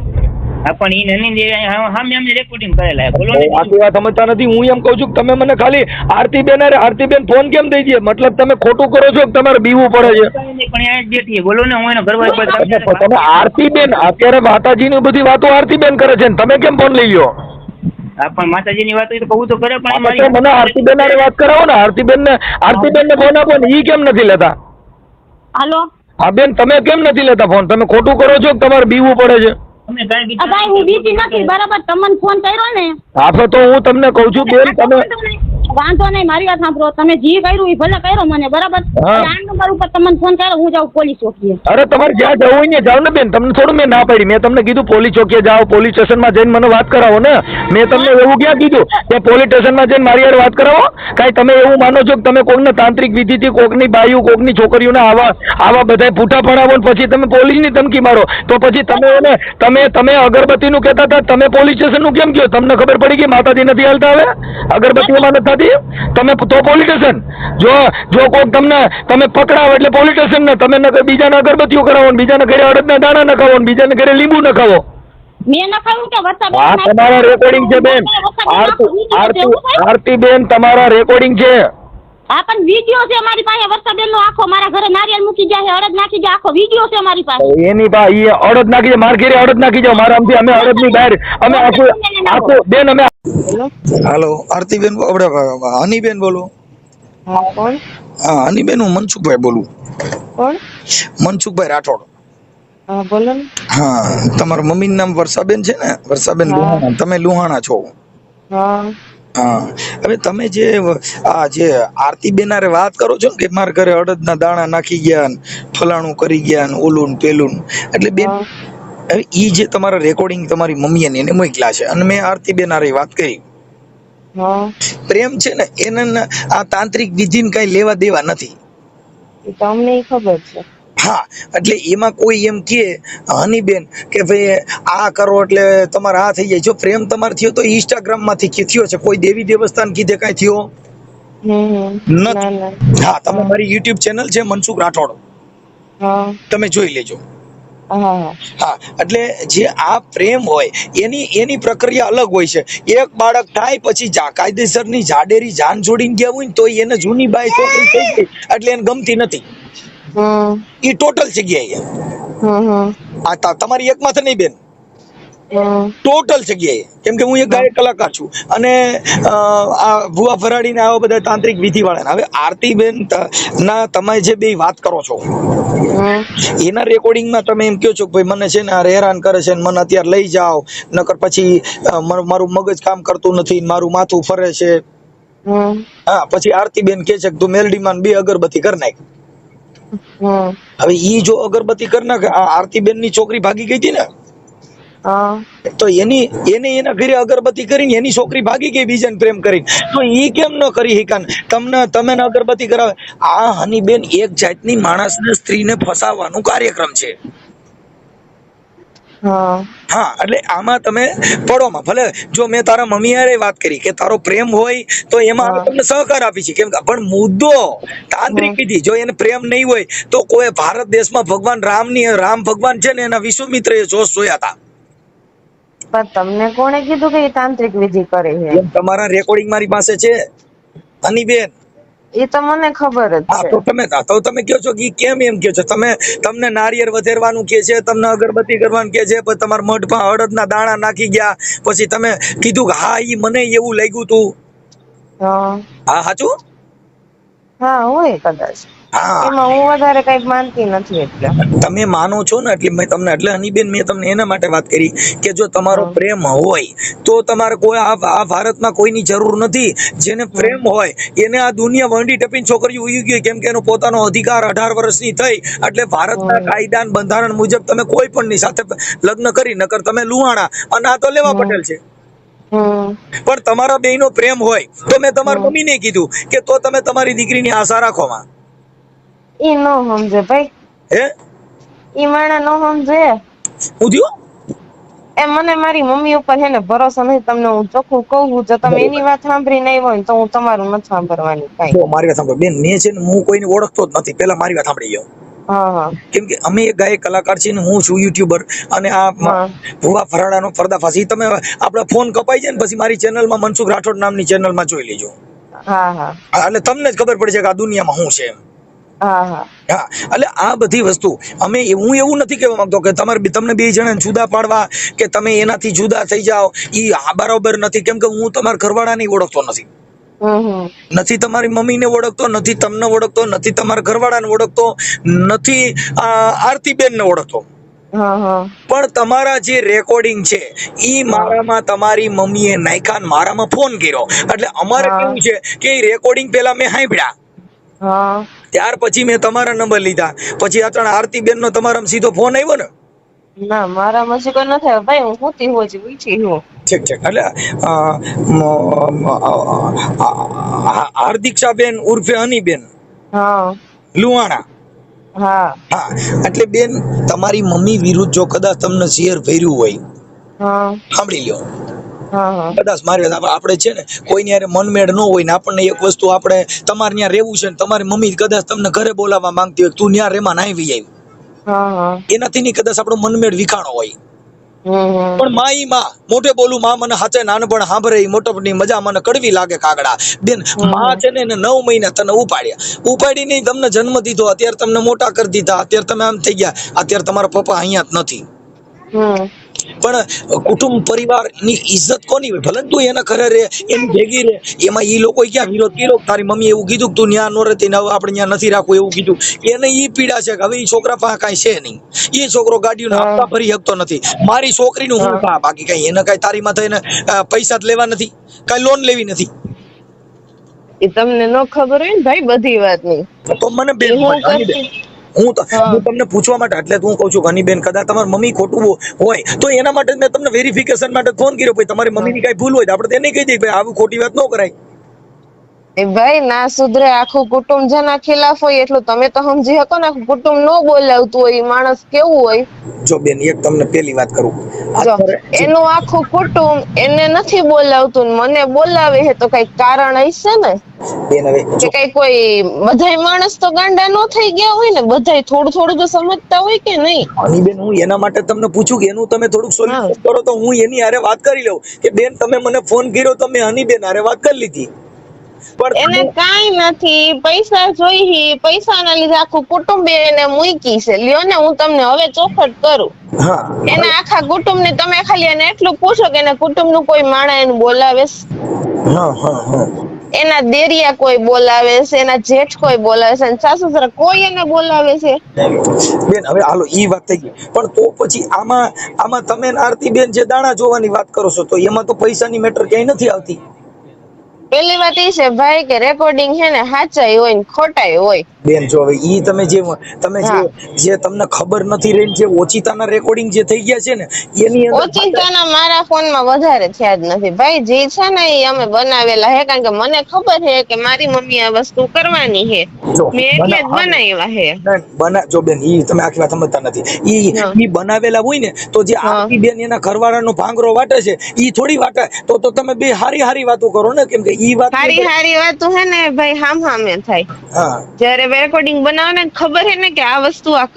હા પણ ઈ નની સામે અમને રેકોર્ડિંગ કરેલા છે. બોલો ને. આટલી વાત સમજતા નથી. હું એમ કહું છું કે તમે મને ખાલી આરતીબેન ફોન કેમ દઈ દે? મતલબ તમે ખોટું કરો છો કે તમારે બીવું પડે છે? પણ અહીંયા જ બેઠી છે. બોલો ને, હું એનો ઘરવાળી તમે આરતીબેન અત્યારે માતાજીની બધી વાતો આરતીબેન કરે છે ને તમે કેમ ફોન લઈ લ્યો? હા પણ માતાજીની વાત હોય તો કહું તો કરે. પણ મને આરતીબેન હારે વાત કરાવો ને. આરતીબેન ને ફોન આપો ને. ઈ કેમ નથી લેતા? હાલો. હા બેન, તમે કેમ નથી લેતા ફોન? તમે ખોટું કરો છો કે તમારે બીવું પડે છે? અમે કાંઈ ભાઈ હું બીજી નથી, બરાબર? તમને ફોન કર્યો ને. હા તો હું તમને કહું છું બેન, તમે વાંધો નહીં, મારી વાત સાંભળો. તમે જે કર્યું એ ભલે કર્યો મને, બરાબર? હા. આ નંબર ઉપર તમને ફોન કર્યો, હું જાઉં પોલીસ ચોકીએ. અરે તમારે જ્યાં જવું હોય ને જાઓ ને બેન. તમને થોડું મેં ના પાડી. મેં તમને કીધું પોલીસ ચોકીએ જાઓ, પોલીસ સ્ટેશનમાં જઈને મને વાત કરાવો ને. મેં તમને એવું ક્યાં કીધું કે પોલીસ સ્ટેશનમાં જઈને મારી યાર વાત કરાવો? કાંઈ તમે એવું માનો છો કે તમે કોકને તાંત્રિક વિધિથી કોકની બાયું, કોકની છોકરીઓને આવા બધા પૂઠા પડાવો ને પછી તમે પોલીસની ધમકી મારો? તો પછી તમે અગરબત્તીનું કહેતા હતા, તમે પોલીસ સ્ટેશનનું કેમ કહો? તમને ખબર પડી કે માતાજી નથી હાલતા હવે? અગરબત્તીઓમાં નથી થતી? તમે તો પોલીસ સ્ટેશન. જો કોક તમે પકડાવો એટલે પોલીસ સ્ટેશન ને. તમે બીજાને અગરબત્તીઓ કરાવો ને, બીજાને ઘરે અડદના દાણા નખાવો ને, બીજાને ઘરે લીંબુ નખાવો. મેં નખાયું કે વરસાદ? આ તમારા રેકોર્ડિંગ છે બેન. આરતીબેન તમારા રેકોર્ડિંગ છે. હા પણ વિડીયો છે મારી પાસે. વરસાદ નો આખો મારા ઘરે નારિયેળ મૂકી જાય, અડદ નાખી જાય, આખો વિડીયો છે મારી પાસે. એની પાસે અડદ નાખી જાય, માર ઘરે અડદ નાખી જાવ. મારા આમથી અમે અડદની બહાર અમે આખું બેન અમે. હાલો આરતીબેન, આપણે હનીબેન બોલું. હા કોણ? હા હનીબેન, હું મનસુખભાઈ બોલું. કોણ? મનસુખભાઈ રાઠોડ. હા બોલો ને. હા, તમારા મમ્મીનું નામ વર્ષાબેન છે ને? વર્ષાબેન લુહાણા. તમે લુહાણા છો? હા. હા. હવે તમે જે આરતીબેન હારે વાત કરો છો ને કે મારા ઘરે અડદના દાણા નાખી ગયા ને ફલાણું કરી ગયા ને ઓલું ને પેલું, એટલે બેન હવે ઈ જે તમારા રેકોર્ડિંગ તમારી મમ્મીએ ને એને મોકલ્યા છે અને મેં આરતીબેન હારે વાત કરી. પ્રેમ છે ને એને આ તાંત્રિક વિધિને કઈ લેવા દેવા નથી. એ તો અમને ખબર છે. હા, એટલે એમાં કોઈ એમ કે હનીબેન કે ભાઈ આ કરો એટલે તમારે આ થઈ જાય. જો પ્રેમ તમારે થયો તો ઇન્સ્ટાગ્રામ માંથી થયો છે, કોઈ દેવી દેવસ્થાન કીધે કઈ થયો નથી. હા, તમે મારી યુટ્યુબ ચેનલ છે મનસુખ રાઠોડ, તમે જોઈ લેજો. હા, એટલે જે આ પ્રેમ હોય એની પ્રક્રિયા અલગ હોય છે. એક બાળક થાય પછી કાયદેસરની જાડેરી જાન જોડીને ગયા હોય ને તો એને જૂની બાઈ છોકરી થઈ ગઈ એટલે એને ગમતી નથી. ઈ ટોટલ જગ્યાએ આ તમારી એક માથે નહીં બેન, ટોટલ જગ્યાએ. કેમ કે હું એક ગાયક કલાકાર છું અને આ ભુવા ફરાડી ને આવા બધા તાંત્રિક વિધિ વાળા. હવે આરતીબેન ના તમે જે બે વાત કરો છો એના રેકોર્ડિંગમાં તમે એમ કહો છો કે ભાઈ મને છે ને આ હેરાન કરે છે ને મને અત્યારે લઈ જાઓ, નકર પછી મારું મગજ કામ કરતું નથી, મારું માથું ફરે છે. હા, પછી આરતીબેન કે છે કે તું મેલડીમાં 2 અગરબત્તી કરી નાખ. હવે ઈ જો અગરબત્તી કરી નાખે, આરતીબેન ની છોકરી ભાગી ગઈ હતી ને, તો એના ઘરે અગરબત્તી કરીને એની છોકરી ભાગી ગઈ બીજાને પ્રેમ કરીને, તો ઈ કેમ ન કરી હિકાન? તમે અગરબત્તી કરાવે. આ હનીબેન એક જાતની માણસને સ્ત્રીને ફસાવવાનું કાર્યક્રમ છે. હા, એટલે આમાં તમે પડોમાં ભલે જો મેં તારા મમ્મી હારે વાત કરી કે તારો પ્રેમ હોય તો એમાં અમે તમને સહકાર આપી છે. કેમ કે પણ મુદ્દો તાંત્રિક વિધિ, જો એને પ્રેમ નહીં હોય તો કોઈ ભારત દેશમાં ભગવાન રામ ભગવાન છે ને એના વિશ્વમિત્રએ જોશ જોયા હતા. પણ તમને કોણે કીધું કે તાંત્રિક વિધિ કરે છે? તમારા રેકોર્ડિંગ મારી પાસે છે હનીબેન. એ તો મને ખબર જ છે. તો તમે કહો છો કે કેમ એમ કહો છો? તમને નારિયેળ વધેરવાનું કે છે, તમને અગરબત્તી કરવાનું કે છે, પછી તમારા મઢમાં અડદના દાણા નાખી ગયા, પછી તમે કીધું કે હા ઈ મને એવું લાગ્યું તું. હા સાચું? હા હોય કદાચ. એમાં હું વધારે કઈક માનતી નથી. એટલે તમે માનો છો ને એટલે મેં તમને, એટલે હનીબેન મેં તમને એના માટે વાત કરી કે જો તમારો પ્રેમ હોય તો તમારે કોઈ આ ભારતમાં કોઈની જરૂર નથી. જેને પ્રેમ હોય એને આ દુનિયા વંડી ટપીને છોકરીઓ ઉઈ ગઈ. કેમ કે એનો પોતાનો અધિકાર 18 વર્ષની થઈ એટલે ભારતના કાયદા બંધારણ મુજબ તમે કોઈ પણ ની સાથે લગ્ન કરી, નકર તમે લુહાણા અને આ તો લેવા પટેલ છે. પણ તમારા બેયનો પ્રેમ હોય તો મેં તમારા મમ્મીને કીધું કે તો તમે તમારી દીકરીની આશા રાખો માં. ઈ નો સમજે ભાઈ. હે? ઈ માણા નો સમજે. હું થયું? એ મને મારી મમ્મી ઉપર છે ને ભરોસો નથી. તમને હું ચોખ્ખું કહું, જો તમે એની વાત સાંભળી નહીં હોય તો હું તમારું નથી સાંભળવાની. કાઈ મારી વાત સાંભળો બેન, મેં છે ને હું કોઈને ઓળખતો જ નથી. પેલા મારી વાત સાંભળી ગયો. હા હા કેમ કે અમે એક ગાયક કલાકાર છીએ ને હું છું યુટ્યુબર અને આ ભુવા ફરાડાનો પર્દાફાશ ઈ તમે આપણા ફોન કપાઈ જાય ને પછી મારી ચેનલમાં મનસુખ રાઠોડ નામની ચેનલમાં જોઈ લેજો. હા હા એટલે તમને જ ખબર પડશે કે આ દુનિયામાં શું છે એમ. હા હા હા એટલે આ બધી વસ્તુ હું એવું નથી કહેવા માંગતો કે તમને બે જણાને જુદા પાડવા કે તમે એનાથી જુદા થઈ જાઓ ઈ બરાબર નથી. કેમ કે હું તમારા ઘરવાળાને ઓળખતો નથી, નથી તમારી મમ્મીને ઓળખતો, નથી તમને ઓળખતો, નથી તમારા ઘરવાળાને ઓળખતો, નથી આરતીબેનને ઓળખતો, પણ તમારા જે રેકોર્ડિંગ છે ઈ મારામાં તમારી મમ્મીએ નાખ્યા ને મારામાં ફોન કર્યો. એટલે અમારે કેવું છે કે રેકોર્ડિંગ પેલા મેં સાંભળ્યા, ત્યાર પછી મેં તમારા નંબર લીધા, પછી આરતીબેન નો તમારા સીધો ફોન આવ્યો ને. ના મારા મજી કોઈ નથી ભાઈ, હું હોતી હોજ પૂછી હું. ઠીક ઠીક. એટલે હાર્દિક્ષાબેન ઉર્ફે હનીબેન લુહાણા. હા હા એટલે બેન તમારી મમ્મી વિરુદ્ધ જો કદાચ તમને શેર ભર્યું હોય, સાંભળી લ્યો, કદાચ મારે આપણે છે ને કોઈ યારે મનમેળ ન હોય ને આપણને એક વસ્તુ આપણે તમારે ત્યાં રહેવું છે ને તમારી મમ્મી કદાચ તમને ઘરે બોલાવવા માંગતી હોય, તું ત્યાં રેમાં ના આવી જાય, એનાથી નહીં કદાચ આપણો મનમેળ વિખાણો હોય. પણ માં મોઢે બોલું માં મને હાચે નાનપણ સાંભળે મોટપની મજા મને કડવી લાગે કાગડા. બેન માં છે ને 9 મહિના તને ઉપાડી નહીં તમને જન્મ દીધો, અત્યારે તમને મોટા કરી દીધા, અત્યારે તમે આમ થઈ ગયા, અત્યારે તમારા પપ્પા અહીંયા જ નથી. પણ કુટુંબ પરિવાર ની ઇજ્જત કોની હોય? ભલે તું એના ઘરે રે એની ભેગી રે, એમાં ઈ લોકો ક્યાં વિરોધ કર્યો? તારી મમ્મી એવું કીધું કે તું ન્યા નો રહેતી ને આપણે ન્યા નથી રાખવું એવું કીધું? એને ઈ પીડા છે કે હવે ઈ છોકરા પાસે કાંઈ છે નહીં, ઈ છોકરો ગાડીઓને હપ્તા ભરી શકતો નથી. મારી છોકરીનું હું કામ? બાકી કઈ એને કઈ તારી માથે એને પૈસા જ લેવા નથી, કઈ લોન લેવી નથી. એ તમને ન ખબર હોય ને ભાઈ બધી વાતની. તો મને બેન હું તમને પૂછવા માટે એટલે હું કહું છું કે હનીબેન કદાચ તમારી મમ્મી ખોટું હોય તો એના માટે મેં તમને વેરિફિકેશન માટે ફોન કર્યો. ભાઈ તમારી મમ્મીની કઈ ભૂલ હોય તો આપણે તેને કહી દઈએ ભાઈ આવી ખોટી વાત ન કરાય. એ ભાઈ ના સુધરે આખું કુટુંબ જેના ખિલાફ હોય એટલું તમે તો સમજી શકો ને. આખું કુટુંબ ન બોલાવતું હોય એ માણસ કેવું હોય? જો બેન એક તમને પેલી વાત કરું, એનું આખું કુટુંબ એને નથી બોલાવતું મને બોલાવે છે તો કઈ કારણ હશે ને બેન. હવે કે કઈ કોઈ બધાય માણસ તો ગાંડા નો થઈ ગયા હોય ને, બધાય થોડું થોડું તો સમજતા હોય કે નહીં? બેન હું એના માટે તમને પૂછું કે એનું તમે થોડુંક સોલ્યુશન કરો તો હું એની હારે વાત કરી લઉં કે બેન તમે મને ફોન કર્યો તો મેં હનીબેન હારે વાત કરી લીધી. એને કાઈ નથી, પૈસા જોઈ, પૈસા ના લીધે આખું કુટુંબ એને મૂકી છે. લ્યો ને હું તમને હવે ચોખટ કરું, એના આખા કુટુંબ ને તમે ખાલી એને એટલું પૂછો કે એના કુટુંબ નું કોઈ માણસ એને બોલાવે, એના દેરિયા કોઈ બોલાવે છે, એના જેઠ કોઈ બોલાવે છે, સાસુ સસરા કોઈ એને બોલાવે છે? બેન હવે હાલો ઈ વાત થઈ ગઈ, પણ તો પછી આમાં તમે આરતી બેન જે દાણા જોવાની વાત કરો છો તો એમાં તો પૈસાની મેટર ક્યાંય નથી આવતી. પેલી વાત એ છે ભાઈ કે રેકોર્ડિંગ છે ને સાચાઈ હોય ને ખોટાઈ હોય. બેન જો હવે ઈ તમે જે તમને ખબર નથી રહી જે ઓચિતાના રેકોર્ડિંગ જે થઈ ગયા છે ને એની અંદર ઓચિતાના મારા ફોનમાં વધારે થયા જ નથી ભાઈ. જે છે ને એ અમે બનાવેલા છે કારણ કે મને ખબર છે કે મારી મમ્મી આ વસ્તુ કરવાની છે, મેં એટલે જ બનાવ્યા છે. જો બેન ઈ તમે આખી વાત સમજતા નથી. ઈ બનાવેલા હોય ને તો જે આરતી બેન એના ઘરવાળાનો ભાંગરો વાટે છે ઈ થોડી વાટે તો તમે બે હારી વાતો કરો ને. કેમ કે ઈ વાત હારી વાતો હે ને ભાઈ હામે થાય. જયારે રેકોર્ડિંગ બનાવે ને ખબર હે ને કે આ વસ્તુ આ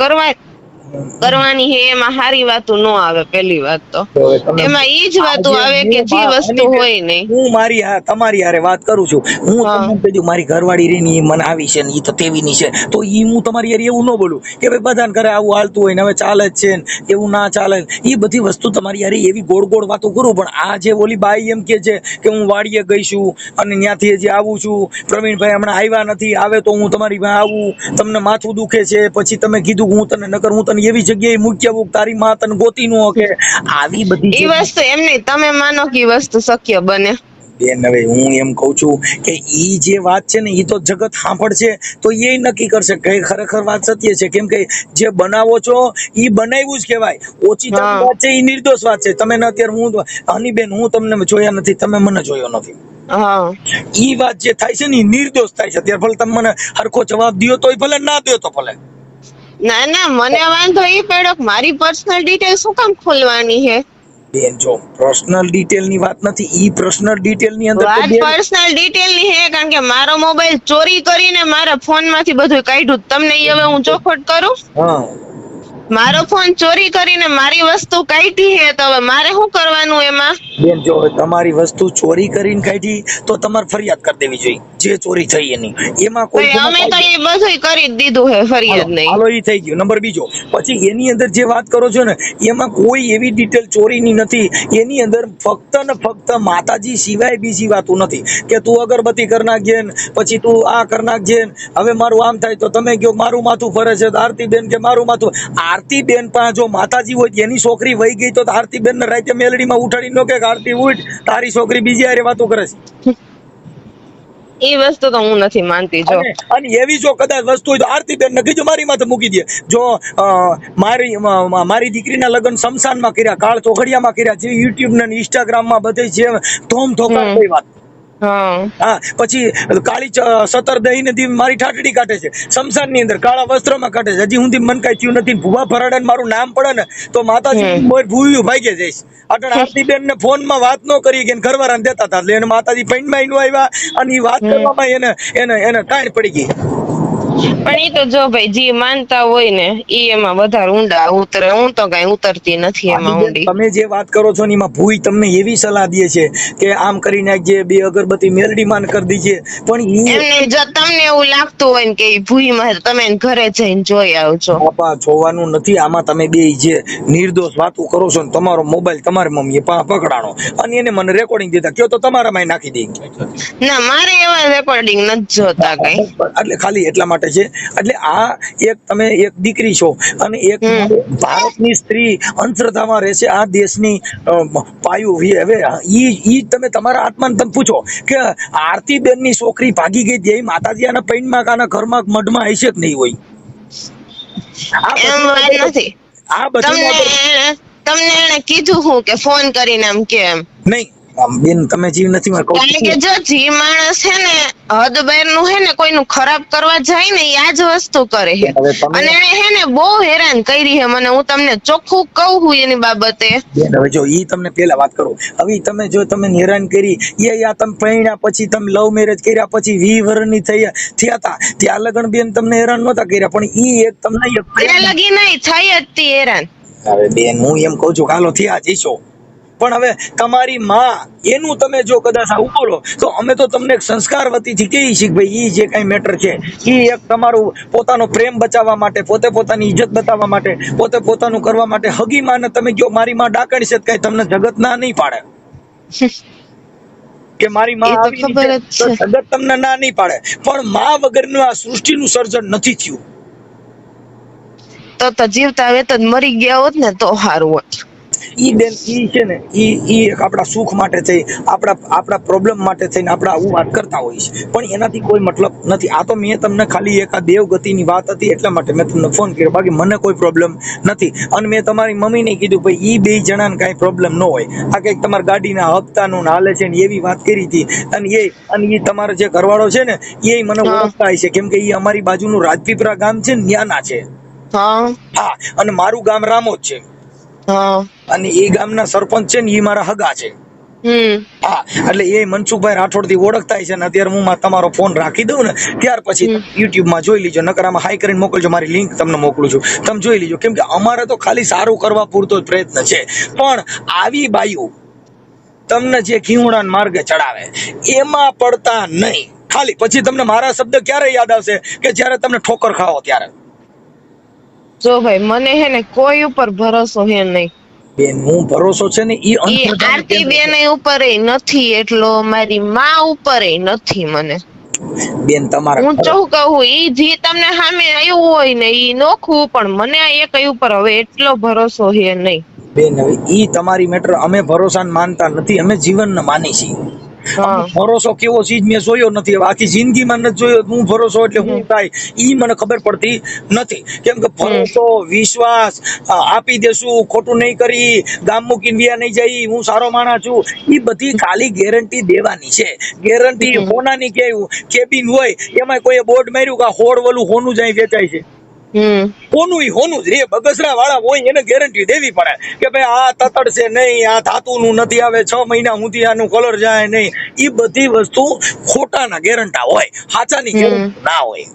કરવાની છે, એમાં હારી વાતો ન આવે. પેલી વાત તો એમાં ઈ જ વાતો આવે કે જે વસ્તુ હોય નહીં. હું તમારી હારે વાત કરું છું, હું તમને કીધું મારી ઘરવાળી રેની મને આવી છે ને ઈ તો તેવીની છે તો ઈ હું તમારી હારે એવું ન બોલું કે ભાઈ બધાને ઘરે આવું હાલતું હોય ને હવે ચાલે જ છે ને એવું ના ચાલે. ઈ બધી વસ્તુ તમારી હારે એવી ગોળ વાતો કરું. પણ આ જે ઓલી બાઈ એમ કે છે કે હું વાડીએ ગઈ છું અને ત્યાંથી હજી આવું છું, પ્રવીણભાઈ હમણાં આવ્યા નથી, આવે તો હું તમારી પાસે આવું, તમને માથું દુખે છે, પછી તમે કીધું હું તને નકર હું તને એવી જગ્યાએ મૂક્યા તારી માં તને ગોતી નો કે આવી બધી ઈ વસ્તુ એમ નહીં. તમે માનો કે વસ્તુ શક્ય બને? બેન હવે હું એમ કઉ છું કે ઈ જે વાત છે ને ઈ તો જગત સાંભળશે તો એ નક્કી કરશે કે ખરેખર વાત સત્ય છે. કેમ કે જે બનાવો છો ઈ બનાવ્યું જ કહેવાય. ઓછી વાત છે ઈ નિર્દોષ વાત છે. તમે અત્યારે હું હનીબેન હું તમને જોયા નથી, તમે મને જોયો નથી. ઈ વાત જે થાય છે ને ઈ નિર્દોષ થાય છે. ત્યારે ભલે તમે મને હરખો જવાબ દો તોય ભલે, ના દો તો ભલે. ના મને વાંધો ઈ પડ્યો કે મારી પર્સનલ ડિટેલ શું કામ ખોલવાની છે? બેન જો પર્સનલ ડિટેલ ની વાત નથી, ઈ પર્સનલ ડિટેલ ની અંદર તો વાત બેન પર્સનલ ડિટેલ ની હે, કારણ કે મારો મોબાઈલ ચોરી કરીને મારા ફોન માંથી બધું કાઢ્યું. તમને ઈ હવે હું ચોખવટ કરું? હા મારો ફોન ચોરી કરીને મારી વસ્તુ કાઢી હે, તો હવે મારે શું કરવાનું એમાં? બેન જો તમારી વસ્તુ ચોરી કરીને કાઢી તો તમારે ફરિયાદ કરી દેવી જોઈએ, જે ચોરી થઈ એની. એમાં કોઈ ભાઈ અમે તો એ બધું કરી જ દીધું હે, ફરિયાદ નહીં. હાલો ઈ થઈ ગયું. નંબર બીજો, પછી એની અંદર જે વાત કરો છો ને એમાં કોઈ એવી ડિટેલ ચોરીની નથી. એની અંદર ફક્ત ને ફક્ત માતાજી સિવાય બીજી વાતો નથી કે તું અગરબત્તી કરી નાખજે ને પછી તું આ કરી નાખજે ને હવે મારું આમ થાય તો તમે કહો મારું માથું ફરે છે તો આરતીબેન કે મારું માથું. આરતીબેન પાસે જો માતાજી હોય તો એની છોકરી વહી ગઈ તો આરતીબેન ને રાતે મેલડીમાં ઉઠાડી નો કે આરતી ઉઠ તારી છોકરી બીજી હારે વાતો કરે છે. એ વસ્તુ તો હું નથી માનતી. જો અને એવી જો કદાચ વસ્તુ હોય તો આરતીબેન ને કીધું મારી માથે મૂકી દે. જો મારી દીકરીના લગ્ન શમશાનમાં કર્યા, કાળ ચોઘડિયામાં કર્યા, જે યુટ્યુબ ને ઇન્સ્ટાગ્રામ માં બધે જે ધોમ ધોકાર કોઈ વાત. હા પછી કાળી 17 દહીં ને મારી ઠાઠડી કાઢે છે શમશાન ની અંદર, કાળા વસ્ત્રમાં કાઢે છે. હજી સુધી મન કઈ થયું નથી. ભૂવા ભરાડા મારું નામ પડે ને તો માતાજી ભૂવ્યું ભાગે જઈશ. અટણ આરતીબેન ને ફોન માં વાત ન કરી કે ઘરવાળાને દેતા હતા એટલે એને માતાજી પૈણ માં નો આવ્યા અને એ વાત કરવામાં એને તાણ પડી ગઈ. પણ એ તો જો ભાઈ જે માનતા હોય ને એ એમાં વધારે ઊંડા ઉતરે. હું તો કઈ ઉતરતી નથી એમાં ઊંડી. તમે જે વાત કરો છો ને એમાં ભૂઈ તમને એવી સલાહ દે છે કે આમ કરી નાખજે, 2 અગરબત્તી મેલડી માન કરી દીજે. પણ એમને જો તમને એવું લાગતું હોય ને કે ભૂઈ માં તમે ઘરે જઈને જોઈ આવજો, બાપા જોવાનું નથી. આમાં તમે બે જે નિર્દોષ વાતો કરો છો ને તમારો મોબાઈલ તમારી મમ્મીએ પકડાણો અને એને મને રેકોર્ડિંગ દીધા કયો તો તમારામાં નાખી દે. ના મારે એવા રેકોર્ડિંગ નથી જોતા કઈ. એટલે ખાલી એટલા માટે છે. એટલે આ એક તમે એક દીકરી છો અને એક ભારતની સ્ત્રી અંધશ્રદ્ધામાં રહેશે, આ દેશની પાયું. હવે ઈ તમે તમારા આત્માને તમે પૂછો કે આરતીબેન ની છોકરી ભાગી ગઈ એ માતાજી આના પૈણમાં આના ઘરમાં મઢમાં હશે કે નહીં હોય? એમ વાત નથી. આ બધું તમને એને કીધું હું કે ફોન કરીને એમ કેમ નહીં બેન તમે જીવ નથી કારણ કે જો જે માણસ છે ને હદ બહાર નું હે ને કોઈનું ખરાબ કરવા જાય ને એ આ જ વસ્તુ કરે છે. અને એને હે ને બહુ હેરાન કરી છે મને. હું તમને ચોખ્ખું કહું છું એની બાબતે. હવે જો ઈ તમને પેલા વાત કરું. હવે તમે જો તમે હેરાન કરી એ તમે પૈણ્યા પછી તમે લવ મેરેજ કર્યા પછી 20 વર્ષની થયા હતા ત્યાં લગન બેન તમને હેરાન નહોતા કર્યા. પણ ઈ એક તમને ત્યાં લગી નહીં થઈ હતી હેરાન. હવે બેન હું એમ કઉ છું કાલો થયા જઈશો પણ હવે તમારી માં એનું તમે જો કદાચ આવું બોલો તો અમે તો તમને સંસ્કાર વતીથી કહીએ છીએ કે ભાઈ ઈ જે કઈ મેટર છે ઈ એક તમારું પોતાનો પ્રેમ બચાવવા માટે, પોતે પોતાની ઇજ્જત બતાવવા માટે, પોતે પોતાનું કરવા માટે હગી માને તમે જો મારી માં ડાકણી છે કઈ તમને જગત ના નહીં પાડે કે મારી માં આવી તો જગત તમને ના નહીં પાડે. પણ માં વગરનું આ સૃષ્ટિનું સર્જન નથી થયું. તો જીવતા વેત જ મરી ગયા હોત ને તો સારું હોત. ઈ બેન ઈ છે ને ઈ એક આપણા સુખ માટે થઈ, આપણા પ્રોબ્લેમ માટે થઈને આપણે આવું વાત કરતા હોઈએ છીએ પણ એનાથી કોઈ મતલબ નથી. આ તો મેં તમને ખાલી એક આ દેવગતિની વાત હતી એટલા માટે મેં તમને ફોન કર્યો, બાકી મને કોઈ પ્રોબ્લેમ નથી. અને મેં તમારી મમ્મીને કીધું ભાઈ ઈ 2 જણાને કાંઈ પ્રોબ્લેમ ન હોય, આ કંઈક તમારા ગાડીના હપ્તાનું હાલે છે ને એવી વાત કરી હતી. અને એ તમારો જે ઘરવાળો છે ને એ મને ઓળખતા છે કેમ કે એ અમારી બાજુનું રાજપીપળા ગામ છે ને ત્યાંના છે. હા અને મારું ગામ રામોદ છે અને એ ગામના સરપંચ છે ને એ મારા હગા છે. હા એટલે એ મનસુખભાઈ રાઠોડ થી ઓળખતા છે ને અત્યારે હું તમારો ફોન રાખી દઉં ને ત્યાર પછી યુટ્યુબ માં જોઈ લીજો, નકર આમાં હાઈ કરીને મોકલજો, મારી લિંક તમને મોકલું છું, તમે જોઈ લીજો. કેમ કે અમારે તો ખાલી સારું કરવા પૂરતો જ પ્રયત્ન છે. પણ આવી બાયુ તમને જે ખીવડા માર્ગે ચડાવે એમાં પડતા નહીં. ખાલી પછી તમને મારા શબ્દ ક્યારે યાદ આવશે કે જયારે તમને ઠોકર ખાઓ ત્યારે. જો ભાઈ મને હે ને કોઈ ઉપર ભરોસો હે નહીં બેન. હું ભરોસો છે ને ઈ આરતી બેન ઉપર નથી, એટલો મારી માં ઉપર નથી મને. બેન તમારા હું ચૌ કહું ઈ જે તમને સામે આવ્યું હોય ને ઈ નોખું, પણ મને એક ઉપર હવે એટલો ભરોસો હે નહીં. બેન હવે ઈ તમારી મેટર. અમે ભરોસાને માનતા નથી, અમે જીવનને માની છીએ. ભરોસો કેવો ચીજ મેં જોયો નથી, હવે આખી જિંદગીમાં નથી જોયો. હું ભરોસો એટલે હું થાય ઈ મને ખબર પડતી નથી. કેમ કે ભરોસો, વિશ્વાસ આપી દેશું, ખોટું નહીં કરી, ગામ મૂકીને વ્યા નહીં જાય, હું સારો માણસ છું, ઈ બધી ખાલી ગેરંટી દેવાની છે. ગેરંટી હોનાની કેબિન હોય એમાં કોઈ બોર્ડ માર્યું કે હોડ વલું હોનું જાય વેચાય છે. કોનું ઈ હોનું જ રે, બગસરા વાળા હોય એને ગેરંટી દેવી પડે કે ભાઈ આ તતડશે નહીં, આ ધાતુનું નથી આવે, 6 મહિના સુધી આનું કલર જાય નહીં. ઈ બધી વસ્તુ ખોટાના ગેરંટા હોય, સાચાની ગેરંટી ના હોય.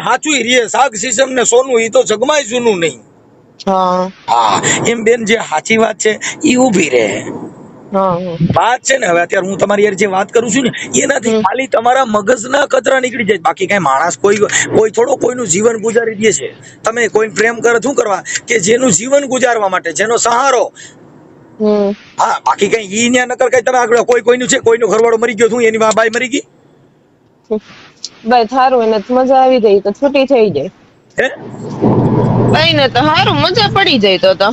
સાચું રે, શાક સીસમ ને સોનું ઈ તો જગમાય જૂનું નહીં. હા એમ બેન, જે સાચી વાત છે ઈ ઊભી રહે. વાત છે ને, હવે અત્યારે હું તમારી યાર જે વાત કરું છું ને એનાથી ખાલી તમારા મગજના કચરા નીકળી જાય, બાકી કઈ માણસ કોઈ થોડો કોઈનું જીવન ગુજારી દે છે. તમે કોઈ પ્રેમ કરે શું કરવા કે જેનું જીવન ગુજારવા માટે, જેનો સહારો. હા બાકી કઈ ઈ ન્યા નકર કઈ તમે આગળ કોઈનું છે, કોઈનો ઘરવાળો મરી ગયો, શું એની બાઈ મરી ગઈ? ભાઈ થારું એને મજા આવી ગઈ તો છૂટી થઈ જાય. હે ભાઈ ને તો સારું મજા પડી જાય તો.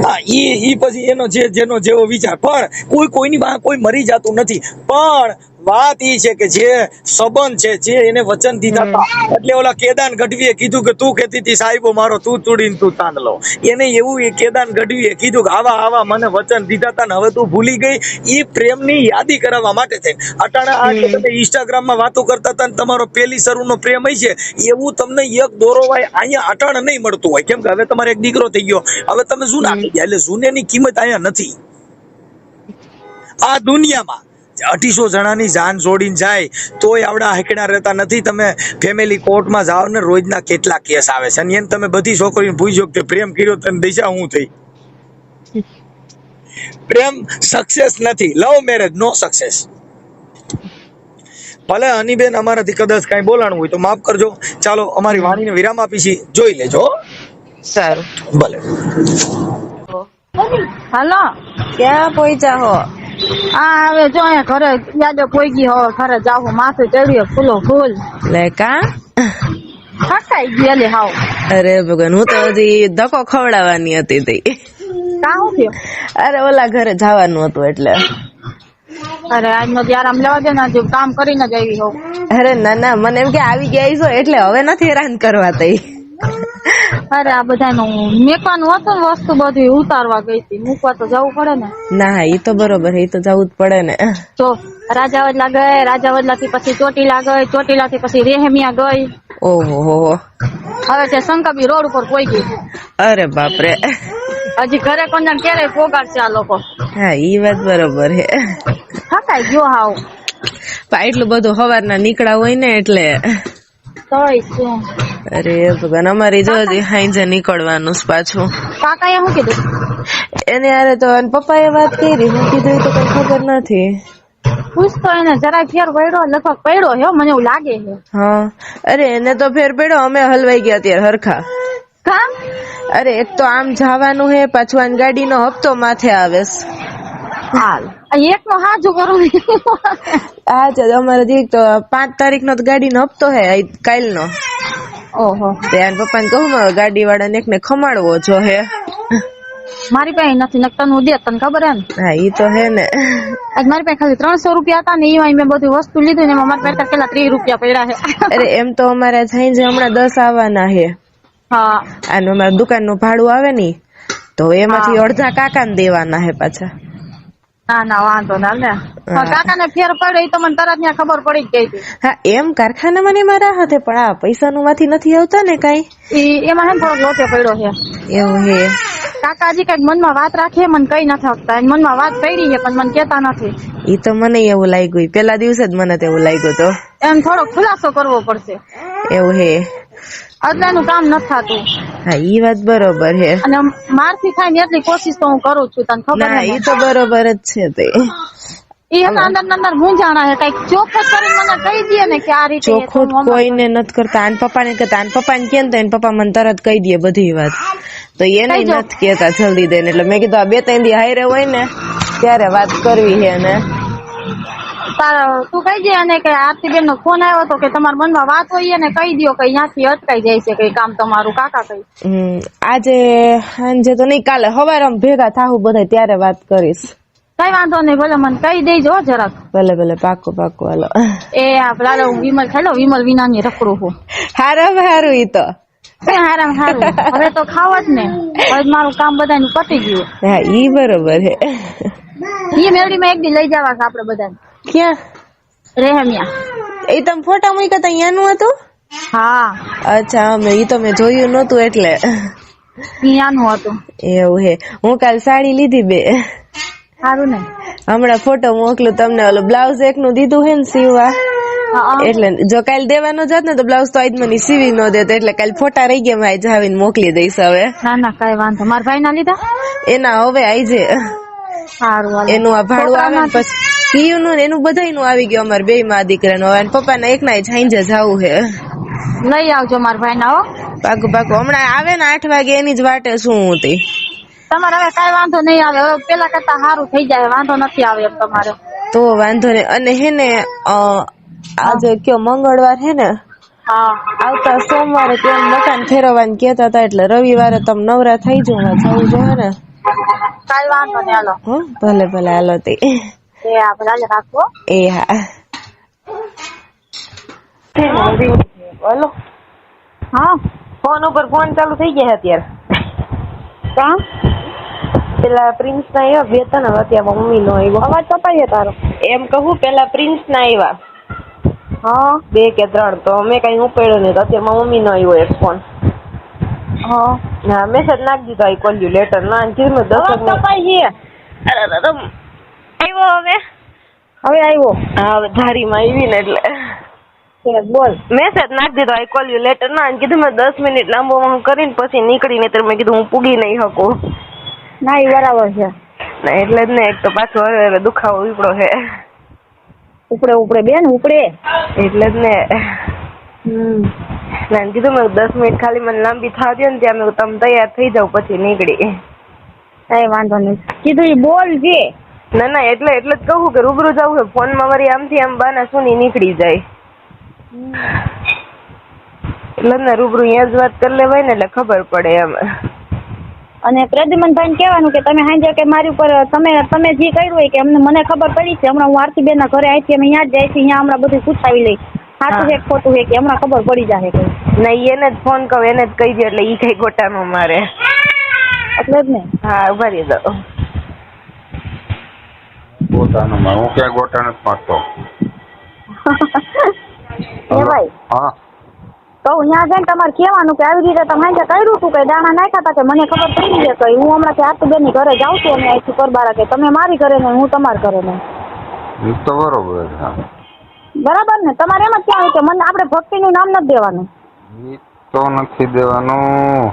હા ઈ પછી એનો જેનો જેવો વિચાર. પણ કોઈની કોઈ મરી જતું નથી, પણ વાત ઈ છે કે જે સંબંધ છે, જે એને વચન દીધા હતા, એટલે ઓલા કેદાન ગઢવીએ કીધું કે તું કહેતી હતી સાહેબો મારો તું તૂડીને તું તાંદલો, એને એવું એ કેદાન ગઢવીએ કીધું કે આવા મને વચન દીધા હતા ને હવે તું ભૂલી ગઈ. ઈ પ્રેમની યાદી કરાવવા માટે થઈને અટાણા આ કે તમે ઇન્સ્ટાગ્રામમાં વાતો કરતા હતા ને તમારો પેલી શરૂનો પ્રેમ હોય છે, એવું તમને એક દોરોવાય અહીંયા અટાણા નહીં મળતું હોય. કેમ કે હવે તમારે એક દીકરો થઈ ગયો, હવે તમે શું નાખી ગયા, એટલે જૂનેની કિંમત અહીંયા નથી. આ દુનિયામાં 250 જણાની જાન જોડીને જાય તોય આવડા હેકડા રહેતા નથી. તમે ફેમિલી કોર્ટમાં જાઓ ને રોજના કેટલા કેસ આવે છે, અને એને તમે બધી છોકરીને પૂછ્યો કે પ્રેમ કર્યો તને દિશા હું થઈ? પ્રેમ સક્સેસ નથી, લવ મેરેજ નો સક્સેસ. ભલે હનીબેન અમારાથી કદાચ કઈ બોલાણું હોય તો માફ કરજો. ચાલો અમારી વાણીને વિરામ આપી છે, જોઈ લેજો. સારું ભલે. હાલો, ક્યાં પહોંચ્યા હો? આ હવે જો અહીંયા ઘરે યાદો પોઈ ગઈ, હવે ઘરે જાવું, માથું ચડ્યું ફૂલો ફૂલ લે કા થકાઈ ગયેલી હાવ. અરે ભગવાન, હું તો હજી ધક્કો ખવડાવવાની હતી તે. કા હું થયું? અરે ઓલા ઘરે જવાનું હતું એટલે. અરે આજનો આરામ લેવા દે ને, કામ કરીને જ આવી હોઉં. અરે ના મને એમ કે આવી ગયા છો એટલે હવે નથી હેરાન કરવા તઈ. અરે આ બધાનું મેકવાનું હતું ને, વસ્તુ બધી ઉતારવા ગઈ હતી, મૂકવા તો જવું પડે ને. ના ઈ તો બરોબર, એ તો જવું જ પડે ને. તો રાજાવદલા ગઈ, રાજાવદલા થી પછી ચોટીલા ગઈ, ચોટીલા થી પછી રેહમિયા ગઈ. ઓહો, હવે તે શંકાબી રોડ ઉપર પોઈ ગઈ. અરે બાપરે, હજી ઘરે કોને ક્યારે પોગાડશે આ લોકો. હા ઈ વાત બરોબર હે. થકાઈ ગયો હાવ. એટલું બધું સવારના નીકળ્યા હોય ને એટલે. તોય શું. અરે ભગવાન, અમારી જો હજી હાંજે નીકળવાનું છે પાછું. કાકાએ શું કીધું? એને યારે તો પપ્પાએ વાત કરી, હું કીધું તો કઈ ખબર નથી. પૂછતો એને જરાય ફેર પડ્યો, લગભગ પડ્યો હે, મને એવું લાગે છે. હા અરે એને તો ફેર પડ્યો, અમે હલવાઈ ગયા ત્યારે હરખા. કામ? અરે એક તો આમ જવાનું હે, પાછું આની ગાડીનો હપ્તો માથે આવે. હાલ એક નો હાજુ કરું. હા છે અમારે દીક તો 5 તારીખનો ગાડીનો હપ્તો હે, કાલનો. ઓહો, ત્યાં પપ્પાને કહું ગાડી વાળાને એકને ખમાડવો જો હે. મારી પાસે નથી, નક તને દે, તને ખબર હે ને. હા ઈ તો હે ને. આજ મારી પાસે ખાલી 300 રૂપિયા હતા ને, એમાં મેં બધી વસ્તુ લીધું ને એમાં મારી પાસે પેલા 30 રૂપિયા પડ્યા છે. અરે એમ તો અમારે સાંજે હમણાં 10 આવવાના હે. હા, અને અમારા દુકાનનું ભાડું આવે ને તો એમાંથી અડધા કાકાને દેવાના હે પાછા. ના વાંધો ના લે. કાકાને ફેર પડ્યો એ તો મને તરત ત્યાં ખબર પડી જ ગઈ હતી. હા એમ કારખાનામાં ને મારા હાથે, પણ આ પૈસાનું માંથી નથી આવતા ને કઈ. એમાં હે ને થોડોક લોચો પડ્યો છે. એવું હે. કાકા હજી કઈક મનમાં વાત રાખે, મને કઈ નથી આપતા. મનમાં વાત પડી છે પણ મને કેતા નથી. ઈ તો મને એવું લાગ્યું, પેલા દિવસે જ મને તેવું લાગ્યું. તો એમ થોડો ખુલાસો કરવો પડશે. એવું હે. અદલાનું કામ નથી થતું. હા ઈ વાત બરોબર હે. અને મારથી થાય ને એટલી કોશિશ તો હું કરું છું, તને ખબર ના ઈ તો બરોબર જ છે. તે ઈ અંદર મૂંઝાણા છે, કઈક ચોખ્ખટ કરીને મને કહી દે ને કે આ રીતે. ચોખ્ખું કોઈને નથી કરતા. આન પપ્પાને કહેતા, આન પપ્પાને કે ને પપ્પા મને તરત કહી દે બધી વાત, તો એને નથી કેતા જલ્દી દે. એટલે મેં કીધું આ 2-3 દી હારે હોય ને ત્યારે વાત કરવી છે ને. તું કહી દે અને કે આરતીબેન નો ફોન આવ્યો હતો કે તમારા મનમાં વાત હોય ને કહી દો કે અહીંયાથી અટકાઈ જાય છે કઈ કામ તમારું. કાકા કઈ આજે સાંજે તો નહીં, કાલે સવારે ભેગા થાવું બધા ત્યારે વાત કરીશ. કઈ વાંધો નહીં, ભલે મને કહી દેજો જરાક. ભલે પાકો હાલો. એ આપડે હું વિમલ ખાઈ લો, વિમલ વિના ની રખડું હું. હારું ઈ તો હારામ હારું. હવે તો ખાવ જ ને, હવે મારું કામ બધાનું પતી ગયું. હા ઈ બરોબર હે. ઈ મેળવી માં એક દી લઈ જવા આપડે બધા. ક્યાં? રેહમિયા. એ તમે ફોટા મૂક્યા હતા અહીંયાનું હતું? હા અચ્છા ઈ તો મેં જોયું નહોતું એટલે ત્યાંનું હતું. એવું હે. હું કાલ સાડી લીધી 2. સારું ને. હમણાં ફોટો મોકલું તમને. ઓલો બ્લાઉઝ એકનું દીધું હે ને સીવવા, એટલે જો કાલ દેવાનો જાત ને તો બ્લાઉઝ તો આજ મને સીવી ન દેતો, એટલે કાલ ફોટા રહી ગયા આજ આવીને મોકલી દઈશ. હવે ના ના કઈ વાંધો. મારા ભાઈ ના લીધા એના હવે આઈજે સારું. એનું આ ભાડું આવે ને પછી સીયું નું એનું બધાયનું આવી ગયું અમારે 2 માં દીકરાનું. હવે પપ્પા ના એક ના સાંજે જવું હે. લઈ આવજો મારા ભાઈ ના. હો પાકું પાકું. હમણાં આવે ને 8 વાગે એની જ વાટે શું હતી. તમારે હવે કઈ વાંધો નહીં આવે. હવે પેલા કરતા સારું થઈ જાય. વાંધો નથી આવે એમ તમારે તો વાંધો નહીં. અને હે ને આજે કયો મંગળવાર હે ને, હા આવતા સોમવારે કેમ મકાન ફેરવવાનું કેતા હતા, એટલે રવિવારે તમે નવરા થઈ જાવ. જવું જોઈએ ને. કઈ વાંધો નહીં. હાલો ભલે ભલે હાલો તે. એ આપણે રાખો. એ હા. હલો. હા ફોન ઉપર ફોન ચાલુ થઈ ગયા અત્યારે. કાં પેલા પ્રિન્સ ના આવ્યા 2 ત્રણ અત્યારે મમ્મી નો આવ્યો. અવાજ કપાય તારો. એમ કહું પેલા પ્રિન્સ ના આવ્યા હા 2 કે 3 તો મેં કઈ ઉપાડ્યો નહીં. તો અત્યારે મમ્મી નો આવ્યો એક ફોન. હા ના મેસેજ નાખી દીધો. આઈ કોલ યુ લેટર ના કીધું 10 કપાય છે. આવ્યો હવે આવ્યો. હા હવે ધારીમાં આવી ને એટલે બોલ. મેસેજ નાખી દીધો. આઈ કોલ યુ લેટર ના કીધું મેં 10 મિનિટ લાંબો કરીને પછી નીકળીને ત્યારે મેં કીધું હું પૂગી નહીં શકું. ના એ બરાબર છે. ના એટલે જ ને એક તો પાછો હવે દુખાવો ઉપડો છે. ઉપડે બેન ઉપડે. એટલે જ ને ના કીધું મેં 10 મિનિટ ખાલી મને લાંબી થવા દો ને ત્યાં મેં તમે તૈયાર થઈ જાવ પછી નીકળી. કઈ વાંધો નહીં. કીધું એ બોલ છે. ના ના એટલે જ કહું કે રૂબરૂ જવું છે. ફોનમાં વળી આમથી આમ બાના સુની નીકળી જાય. એટલે ને રૂબરૂ અહીંયા જ વાત કરી લેવાય ને એટલે ખબર પડે એમ. અને પ્રદ્યુમનભાઈ ને કહેવાનું કે તમે સાંજે કે મારી ઉપર તમે જે કર્યું હોય કે અમને મને ખબર પડી છે. હમણાં હું આરતીબેન ના ઘરે આવી છે. અમે અહીંયા જ જાય છે. અહીંયા હમણાં બધું પૂછાવી લઈ. સાચું છે ખોટું છે કે હમણાં ખબર પડી જાય. નહીં એને જ ફોન કહું એને જ કહી દે એટલે ઈ કઈ ગોટાનો મારે. એટલે જ ને. હા ઉભા રહી જાઓ. ગોટાનો માં હું ક્યાં ગોટા નથી મારતો. એ ભાઈ હા તો અહીંયા જઈને તમારે કહેવાનું કે આવી રીતે તમે સાંજે કર્યું હતું કે દાણા નાખ્યા હતા કે મને ખબર પડી છે કઈ. હું હમણાં આરતીબેન ની ઘરે જાઉં છું અને અહીંથી કરબારા કે તમે મારી ઘરે નહીં હું તમારા ઘરે નહીં. એ તો બરોબર છે. બરાબર ને. તમારે એમ જ કહેવાનું કે મને આપણે ભક્તિનું નામ નથી દેવાનું. એ તો નથી દેવાનું.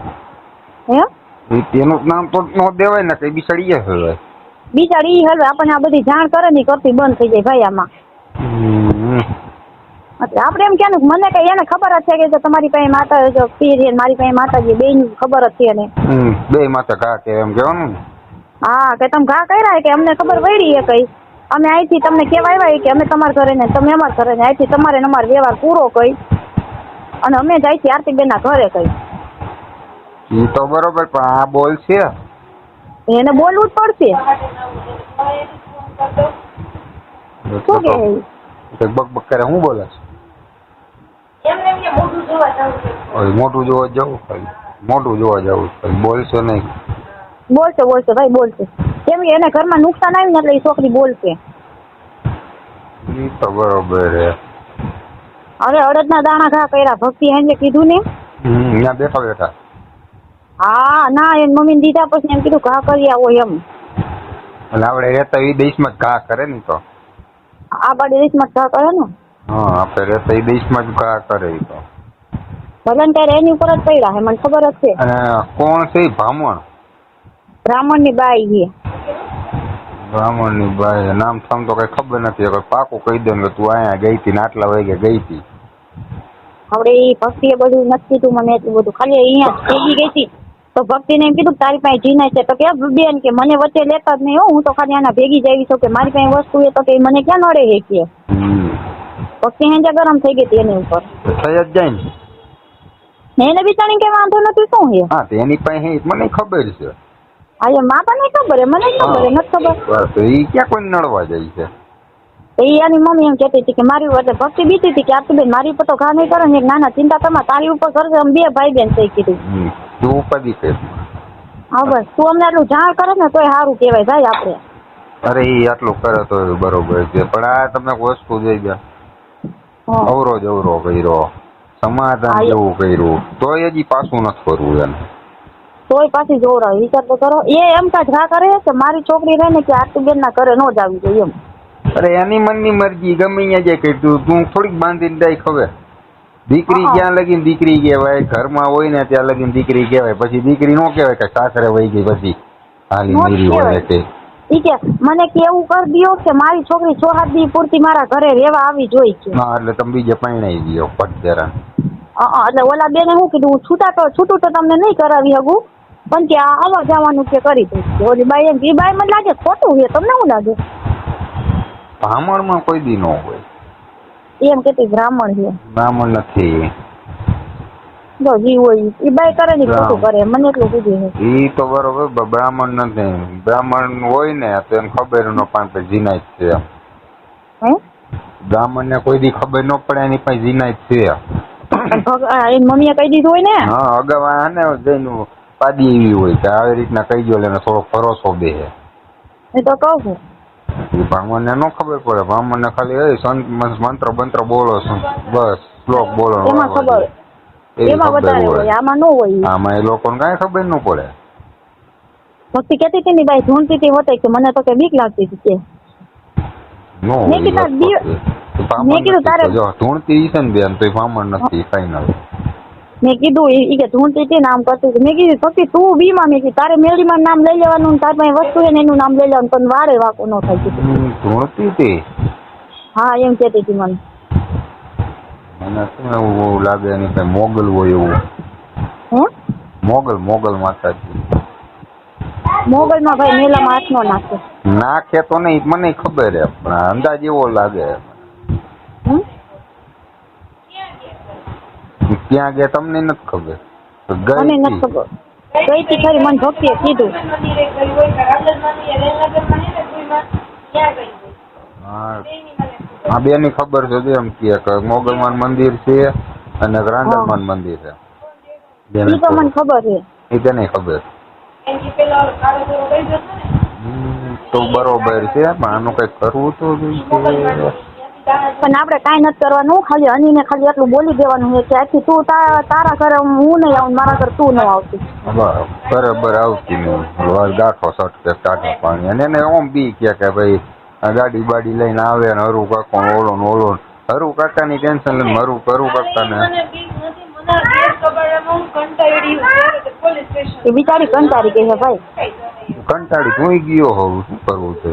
એનું નામ તો ન દેવાય ને. કઈ બિચારી હલવાય. બિચારી ઈ હલવે. આપણને આ બધી જાણ કરે ને કરતી બંધ થઈ જાય ભાઈ આમાં. એટલે આપણે એમ કહેવાનું મને કઈ એને ખબર જ છે કે તમારી પાસે માતા પીર છે મારી પાસે માતાજી બે ખબર જ છે એને. 2 માતા ઘા કે એમ કેવાનું ને. હા કે તમે ઘા કર્યા કે અમને ખબર પડી એ કઈ. અમે અહીંથી તમને કહેવા આવ્યા કે અમે તમારા ઘરે ને તમે અમારા ઘરે ને અહીંથી તમારે અમારો વ્યવહાર પૂરો કઈ અને અમે જાય છે આરતીબેન ના ઘરે કઈ. એ તો બરોબર પણ આ બોલ છે એને બોલવું જ પડશે. શું કે બક કરે હું બોલે મોટું જોવા જવું ખાલી. મોટું જોવા જવું ખાલી. બોલશે નહીં. બોલશે ભાઈ બોલશે. કેમ કે એને ઘરમાં નુકસાન આવ્યું ને એટલે એ છોકરી બોલશે. એ તો બરોબર હે. હવે અડદના દાણા ઘા કર્યા ભક્તિ એને કીધું ને. ત્યાં બેઠા. હા ના એમ મમ્મી દીધા પછી એમ કીધું ઘા કરી આવો એમ. એટલે આપણે રહેતા એ દેશમાં જ ઘા કરે ને. તો આ બાડી દેશમાં ઘા કરે ને. હા આપણે રહેતા એ દેશમાં જ ઘા કરે. તો ભલન ત્યારે એની ઉપર જ પડ્યા હે મને ખબર જ છે. અને કોણ છે બ્રાહ્મણ? બ્રાહ્મણ ની બાઈ છે. બ્રાહ્મણ ની બાઈ નામ થામ તો કઈ ખબર નથી. પાકું કહી દે કે તું અહીંયા ગઈ હતી ને આટલા વાગે ગઈ હતી. હવે એ ભક્તિ એ બધું નથી કીધું મને એટલું બધું. ખાલી અહીંયા ભેગી ગઈ હતી તો ભક્તિ ને એમ કીધું તારી પાસે જીના છે તો કે બેન કે મને વચ્ચે લેતા જ નહીં હો. હું તો ખાલી આના ભેગી જ આવી છું કે મારી પાસે વસ્તુ એ તો કે મને ક્યાં નડે છે કે. ભક્તિ હેંજા ગરમ થઈ ગઈ હતી એની ઉપર. થઈ જ જાય ને એને બિચારી કે વાંધો નથી શું છે. હા એની પાસે મને ખબર છે. આજે માતા ને ખબર હે મને ખબર હે નથી ખબર. તો એ ક્યાં કોઈ નડવા જાય છે. એ એની મમ્મી એમ કહેતી હતી કે મારી એટલે ભક્તિ બીતી હતી કે આરતીબેન મારી ઉપર તો ઘા નહીં કરે ને નાના ચિંતા તમારે તારી ઉપર કરશે અમે 2 ભાઈ બેન થઈ કીધું. તું ઉપાધિ કર. હા બસ તું અમને આટલું જાણ કરે ને તોય સારું કહેવાય ભાઈ આપણે. અરે એ આટલું કરે તો બરોબર છે પણ આ તમે વસ્તુ જોઈ ગયા. અવરો જ અવરો કર્યો. સમાધાન જેવું કર્યું તોય હજી પાછું નથી કરવું એને. તોય પાછી જોવરાવે. વિચાર તો કરો. એ એમ કાંઈ ઘા કરે કે મારી છોકરી રહે ને કે આરતીબેન ના ઘરે ન જ આવી જોઈએ એમ. અરે એની મનની મરજી ગમે અહીંયા જાય કઈ તું થોડીક બાંધીને જાય ખબર. દીકરી ક્યાં લગીને દીકરી કહેવાય, ઘરમાં હોય ને ત્યાં લગીને દીકરી કહેવાય, પછી દીકરી નો કહેવાય કે સાસરે વહી ગઈ પછી હાલી મેરી હોય કે ઈ કે મને કે એવું કરી દો કે મારી છોકરી 6-7 દી પૂરતી મારા ઘરે રહેવા આવી જોઈ છે. હા એટલે તમે બીજે પરણાવી દો પટદેરા. એટલે ઓલા બેને શું કીધું હું છૂટું તો તમને નહીં કરાવી શકું પણ કે આવવા જવાનું કે કરી દઈશ. ઓલી બાઈ એમ એ બાઈ મને લાગે ખોટું છે. તમને શું લાગે? બ્રાહ્મણમાં કોઈ દી ન હોય. એમ કેતી બ્રાહ્મણ છે. બ્રાહ્મણ નથી. જો જી હોય એ બાઈ કરે ને ખોટું કરે મને એટલું કીધું છે. ઈ તો બરોબર બ્રાહ્મણ નથી. બ્રાહ્મણ હોય ને તો એને ખબર ન પડે જીનાય છે. હે બ્રાહ્મણ ને કોઈ દી ખબર ન પડે એની પાસે જીનાય છે. એની મમ્મીએ કહી દીધું હોય ને. હા અગાઉ આને જઈને પાડી એવી હોય કે આવી રીતના કહી દો એટલે થોડો ભરોસો બેસે. એ તો કહું છું. બ્રાહ્મણ ને નો ખબર પડે. બ્રાહ્મણ ને ખાલી મંત્ર બંત્ર બોલો બસ શ્લોક બોલો એમાં ખબર એમાં વધારે હોય આમાં ન હોય. આમાં એ લોકોને કાંઈ ખબર ન પડે. ભક્તિ કેતી હતી ને બાઈ ઢૂંઢતી હતી હોતે કે મને તો કે બીક લાગતી હતી કે મેં કીધું તારે ઢૂંઢતી છે ને બેન તો બ્રાહ્મણ નથી ફાઈનલ. મેં કીધું એ કે ઢૂંઢતી હતી નામ કરતી હતી. મેં કીધું ભક્તિ તું બીમાં મેં કીધું તારે મેળીમાં નામ લઈ લેવાનું તાર પાસે વસ્તુ છે ને એનું નામ લઈ લેવાનું પણ વારે વાકો ન થાય. ઢૂંઢતી હતી. હા એમ કેતી હતી મને. મને શું એવું લાગે એની કઈ મોગલ હોય એવું. મોગલ માતાજી. મોગલ માં ભાઈ મેલામાં હાથ નો નાખે. નાખે તો નહીં મને ખબર હે પણ અંદાજ એવો લાગે. ક્યાં ગયા તમને નથી ખબર? મને નથી ખબર. ગઈ હતી ખરી મને ભક્તિએ કીધું. હા બેની ખબર છે એમ કે મોગલમાન મંદિર છે અને રાંદલમાન મંદિર છે. ઈ તો મને ખબર છે. એ તેને ખબર. તો બરોબર છે પણ આનું કઈ કરવું તો પણ આપણે કાંઈ નથી કરવાનું. ખાલી અનીને ખાલી એટલું બોલી દેવાનું છે કે આથી તું તારા ઘરે હું નહીં આવું મારા ઘરે તું ન આવતી. બરાબર આવતી નહીં ગાંઠો સટકે ટાટા પાણી અને એને ઓમ બી કે ભાઈ ગાડી બાડી લઈને આવે ને હરુ કાકો ઓલો હરુ કાકાની ટેન્શન લઈને હરુ કાકા ને બિચારી કંટાળી ગઈ છે ભાઈ. કંટાળી જોઈ ગયો હોવ શું કરવું છે.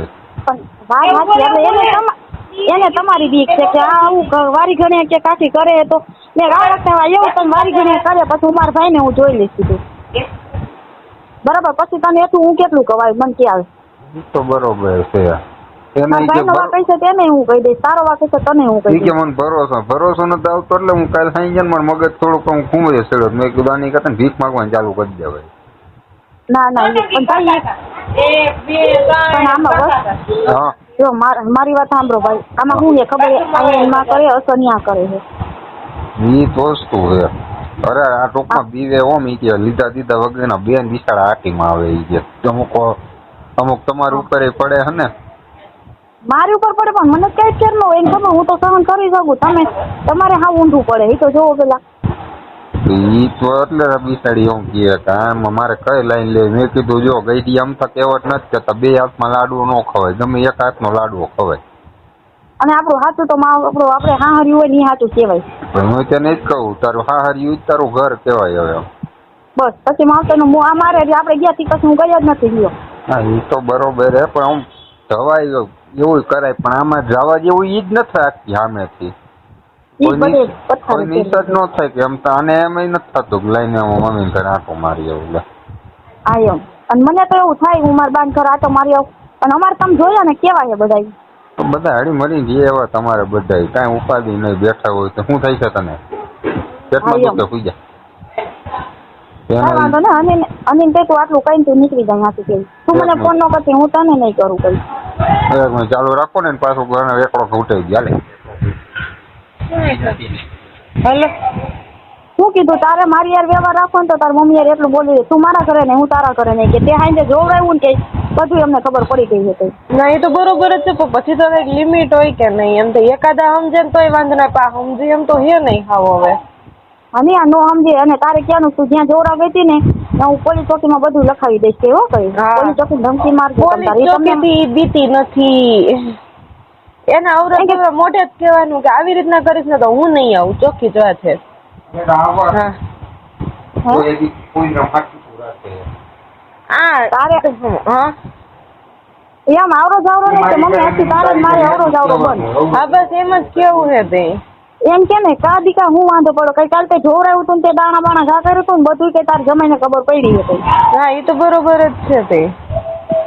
એને તમારી બીક છે કે આવું વારી ઘણે કે કાઠી કરે તો મેં આ વખતે એવું તમે વારી ઘણે કરે પછી હું મારા ભાઈને હું જોઈ લઈશ કીધું બરાબર. પછી તને એટલું હું કેટલું કવાય મને ખ્યાલ તો બરોબર છે. ભાઈનો વાક છે તેને હું કહી દઈશ. તારો વાક છે તને હું કહી દઈશ. મને ભરોસો નથી આવતો એટલે હું કાલે સાંઈ જાય મારું મગજ થોડુંક હું ખૂંબે ચડ્યો. મેં કીધું આની કરતા ભીખ માંગવાનું ચાલુ કરી દેવાય. ના પણ ભાઈ પણ આમાં જો મારી વાત સાંભળો ભાઈ. આમાં શું છે ખબર એમાં કરે અસન્યા કરે છે. ઈ તો વસ્તુ છે. અરે આ ટોકમાં બીવે ઓમ ઈ કે લીધા દીધા વગરના બેન બિસાડા આટીમાં આવે ઈ કે અમુક તમારી ઉપર પડે હે ને. મારી ઉપર પડે પણ મને કઈ ફેર ન હોય એને ખબર હું તો સહન કરી શકું. તમારે હા ઊંધું પડે એ તો જોવો પેલા. ઈ તો એટલે બિસાડી એમ કહે કે આમાં મારે કઈ લાઈન લે. મેં કીધું જો ગઈડી આમ તો કહેવત નથી કેતા બે હાથમાં લાડવો ન ખવાય ગમે એક હાથનો લાડવો ખવાય. અને આપણું હાથું તો આપણે હાહર્યું હોય ને હાથું કહેવાય. હું તેને જ કહું તારું હાહર્યું તારું ઘર કહેવાય. હવે બસ પછી માવતરનું અમારે આપણે ગયા થી પછી હું ગયા જ નથી ગયો. હા એ તો બરોબર હે પણ આમ જવાય એવું કરાય પણ આમાં જવા જેવું ઈ જ નથી રાખતી સામેથી. કોઈ નિષેધ ન થાય કે એમ તો આને એમ નથી થતું લઈને મમ્મી ઘરે આંટો મારી આવું. હા એમ અને મને તો એવું થાય હું મારા બાન ઘરે આંટો મારી આવું પણ અમારે તમે જોયા ને કેવા છે બધા. તો બધા હળી મરી જે એવા તમારે બધા કાંઈ ઉપાધિ નહીં બેઠા હોય તો શું થાય છે તને કેટલા દુઃખ સુઈ જાય. વાંધો ને અનિલ તું આટલું કઈ તું નીકળી જાય ત્યાંથી કેવી તું મને ફોન ન કરતી હું તને નહીં કરું કઈ. ચાલુ રાખો ને પાછું ઘરે એકડો ઉઠાઈ ગયા. હેલો શું કીધું તારે મારી યાર વ્યવહાર રાખો ને તો તાર મમ્મી યાર એટલું બોલી તું મારા ઘરે નહીં હું તારા ઘરે નહીં કે તે હાઈને જોવડાવ્યું ને કે બધું અમને ખબર પડી ગઈ છે. ના એ તો બરોબર જ છે પણ પછી તો કઈક લિમિટ હોય કે નહીં એમ તો એકાદા સમજે ને તોય વાંધો ના પા સમજી એમ તો હે નહીં ખાવ હવે અને આ નો સમજે અને તારે ક્યાંનું તું જ્યાં જોરા ગઈ હતી ને ત્યાં હું પોલીસ ચોકીમાં બધું લખાવી દઈશ કે હો કઈ પોલીસ ચોકી ધમકી મારજો પોલીસ ચોકીથી બીતી નથી. એના અવરત મોઢે જ કહેવાનું કે આવી રીતના કરીશ ને તો હું નહીં આવું. ચોખ્ખી જ વાત છે. એમ આવરો જાવરો નહીં કે મમ્મી આથી તારે મારે આવરો જાવરો બંધ. હા બસ એમ જ કેવું છે તે. એમ કે ને કા દીકા હું વાંધો પડો કઈ કાલ તે જોરાયું હતું ને તે દાણા બાણા ઘા કર્યું હતું ને બધું કે તાર જમાઈને ખબર પડી હતી. હા એ તો બરોબર જ છે તે.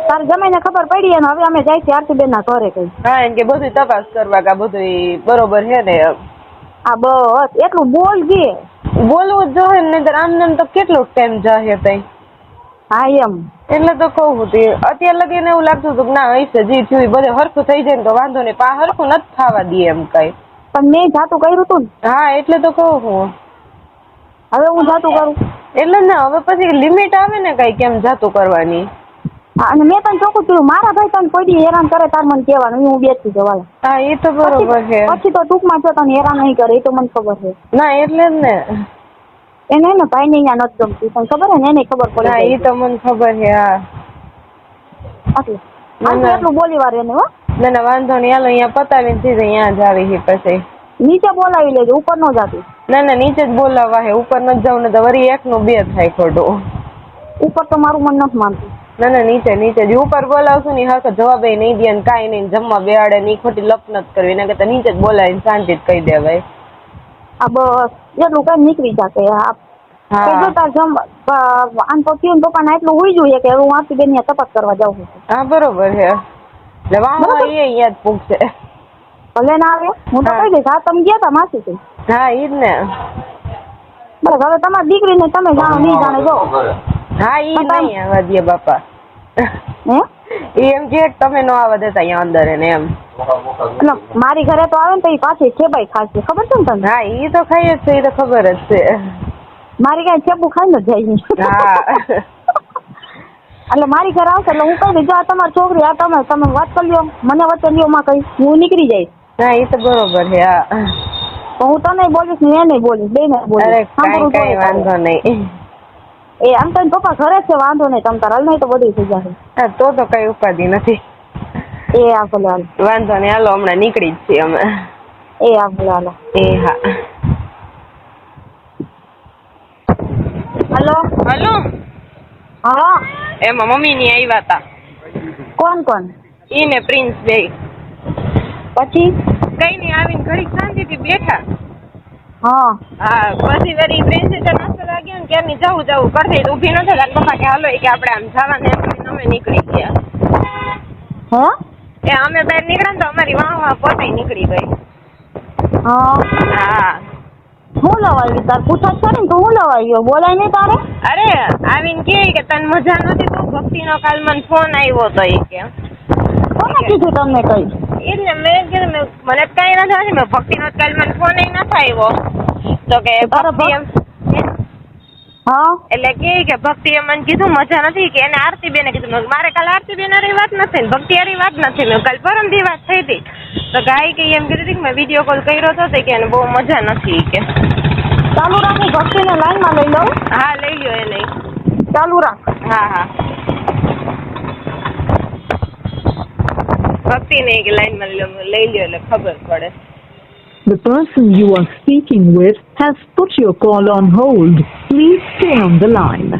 તાર જમાઈને ખબર પડી ને હવે અમે જાય છે આરતીબેન ના ઘરે કઈ. હા એમ કે બધું તપાસ કરવા કે બધું બરોબર છે ને. હા બસ એટલું બોલજે. બોલવું જ જોઈએ ને આમ નામ તો કેટલો ટાઈમ જાય તઈ. હા એમ એટલે તો કહું તે અત્યારે લગીને એવું લાગતું હતું કે ના હશે જે થયું બધે હરખું થઈ જાય ને તો વાંધો નહીં. પા હરખું નથી થવા દે એમ કઈ. પણ મેં જાતું કર્યું હતું ને. હા એટલે તો કહું હું હવે હું જાતું કરું એટલે ના હવે પછી લિમિટ આવે ને કઈ કેમ જાતું કરવાની. હા અને મેં તને ચોખ્ખું કહ્યું મારા ભાઈ તને કોઈ હેરાન કરે તાર મને કહેવાનું હું બેસી જવા. હા એ તો બરોબર છે. પછી તો ટૂંકમાં જો તને હેરાન નહીં કરે એ તો મને ખબર છે. ના એટલે જ ને એને ને ભાઈ ને અહીંયા નથી ગમતી તને ખબર છે ને એને ખબર પડે. હા એ તો મને ખબર છે. હા એટલું બોલી વાર એને હો. ના ના વાંધો નહીં હાલો અહીંયા પતાવીને સીધે અહીંયા જ આવી છે પછી. નીચે બોલાવી લેજો ઉપર ન જાતી. ના ના નીચે જ બોલાવા હે ઉપર ન જાવ ને તો વળી એકનું બે થાય ખોટું. ઉપર તો મારું મન નથી માનતું. ના ના નીચે નીચે જ ઉપર બોલાવશું ને હરખો જવાબ નહીં દે ને કાંઈ નહીં જમવા બેહાડે ને ખોટી લપ નથી કરવી ને કે નીચે જ બોલાવીને શાંતિ જ કહી દેવાય. આ બસ એટલું કઈ નીકળી જશે. હા તાર જમ આમ તો થયું ને પપ્પાને એટલું હોઈ જોઈએ કે હું આરતી બેન તપાસ કરવા જાઉં છું. હા બરોબર છે. એટલે વાહ એ અહીંયા જ પૂછશે. ભલે ના આવે હું તો કહી દઈશ. હા તમે ગયા તા માસી થી. હા ઈ જ ને. બસ હવે તમારી દીકરીને તમે જાણો નહીં જાણે જો. હા ઈ નહીં આવવા દે બાપા. હે એમ કે તમે નો આવવા દેતા અહીંયા અંદર એને એમ. મારી ઘરે તો આવે ને તો એ પાછી છેબાઈ ખાશે ખબર છે ને તમને. હા ઈ તો ખાઈ જ છે એ તો ખબર જ છે. મારી કઈ છેબુ ખાઈ ન જાય. હા એટલે મારી ઘરે આવશે એટલે હું કહી દઈશ જો આ તમારી છોકરી આ તમે વાત કરી લ્યો મને વચ્ચે લ્યો માં કઈ હું નીકળી જઈશ. હા એ તો બરોબર છે. હા તો હું તને બોલીશ ને એને બોલીશ બે ને બોલીશ. કઈ વાંધો નહીં. એ આમ તો પપ્પા ઘરે છે વાંધો નહીં તમ તાર નહીં તો બધું થઈ જશે. હા તો કઈ ઉપાધિ નથી. એ આ ભલે હાલો. વાંધો નહીં હાલો હમણાં નીકળી જ છીએ અમે. એ આ ભલે હાલો. એ હા હલો હલો હા એમાં મમ્મી ની આવ્યા હતા. કોણ કોણ? ઈ ને પ્રિન્સ બે. પછી કઈ નહીં આવીને ઘડીક શાંતિથી બેઠા. હા હા પછી વળી પ્રિન્સે તો નાસ્તો લાગ્યો ને ક્યારની જવું કરતી ઊભી ન થતા પપ્પા કે હાલો કે આપણે આમ જવાને એમ અમે નીકળી ગયા. હે એ અમે બહાર નીકળ્યા તો અમારી વાહ પોતે નીકળી ગઈ. હા હું લવાઈ તાર પૂછાત કરે ને તો હું લવાઈ ગયો બોલાય નહીં તારે. અરે આવીને કે તને મજા નથી તો ભક્તિનો કાલ મને ફોન આવ્યો તો એ કે કોને કીધું તમને કઈ? એટલે મેં કીધું મને કઈ નથી આવ્યું મેં ભક્તિનો કાલ મને ફોન નથી આવ્યો તો કે ભક્તિ એમ હા એટલે કે ભક્તિએ મને કીધું મજા નથી કે એને આરતીબેને કીધું મારે કાલ આરતીબેન હારી વાત નથી ને ભક્તિ હારી વાત નથી મેં કાલ પરમદી વાત થઈ હતી તો ગાય કે એમ કીધું કે મેં વિડીયો કોલ કર્યો હતો કે એને બહુ મજા નથી કે ચાલુ રાખી ભક્તિને લાઈનમાં લઈ લઉં. હા લઈ લ્યો એ લઈ ચાલુ રાખ. હા હા ભક્તિ ને કે લાઈનમાં લઈ લ્યો એટલે ખબર પડે. The person you are speaking with has put your call on hold. Please stay on the line.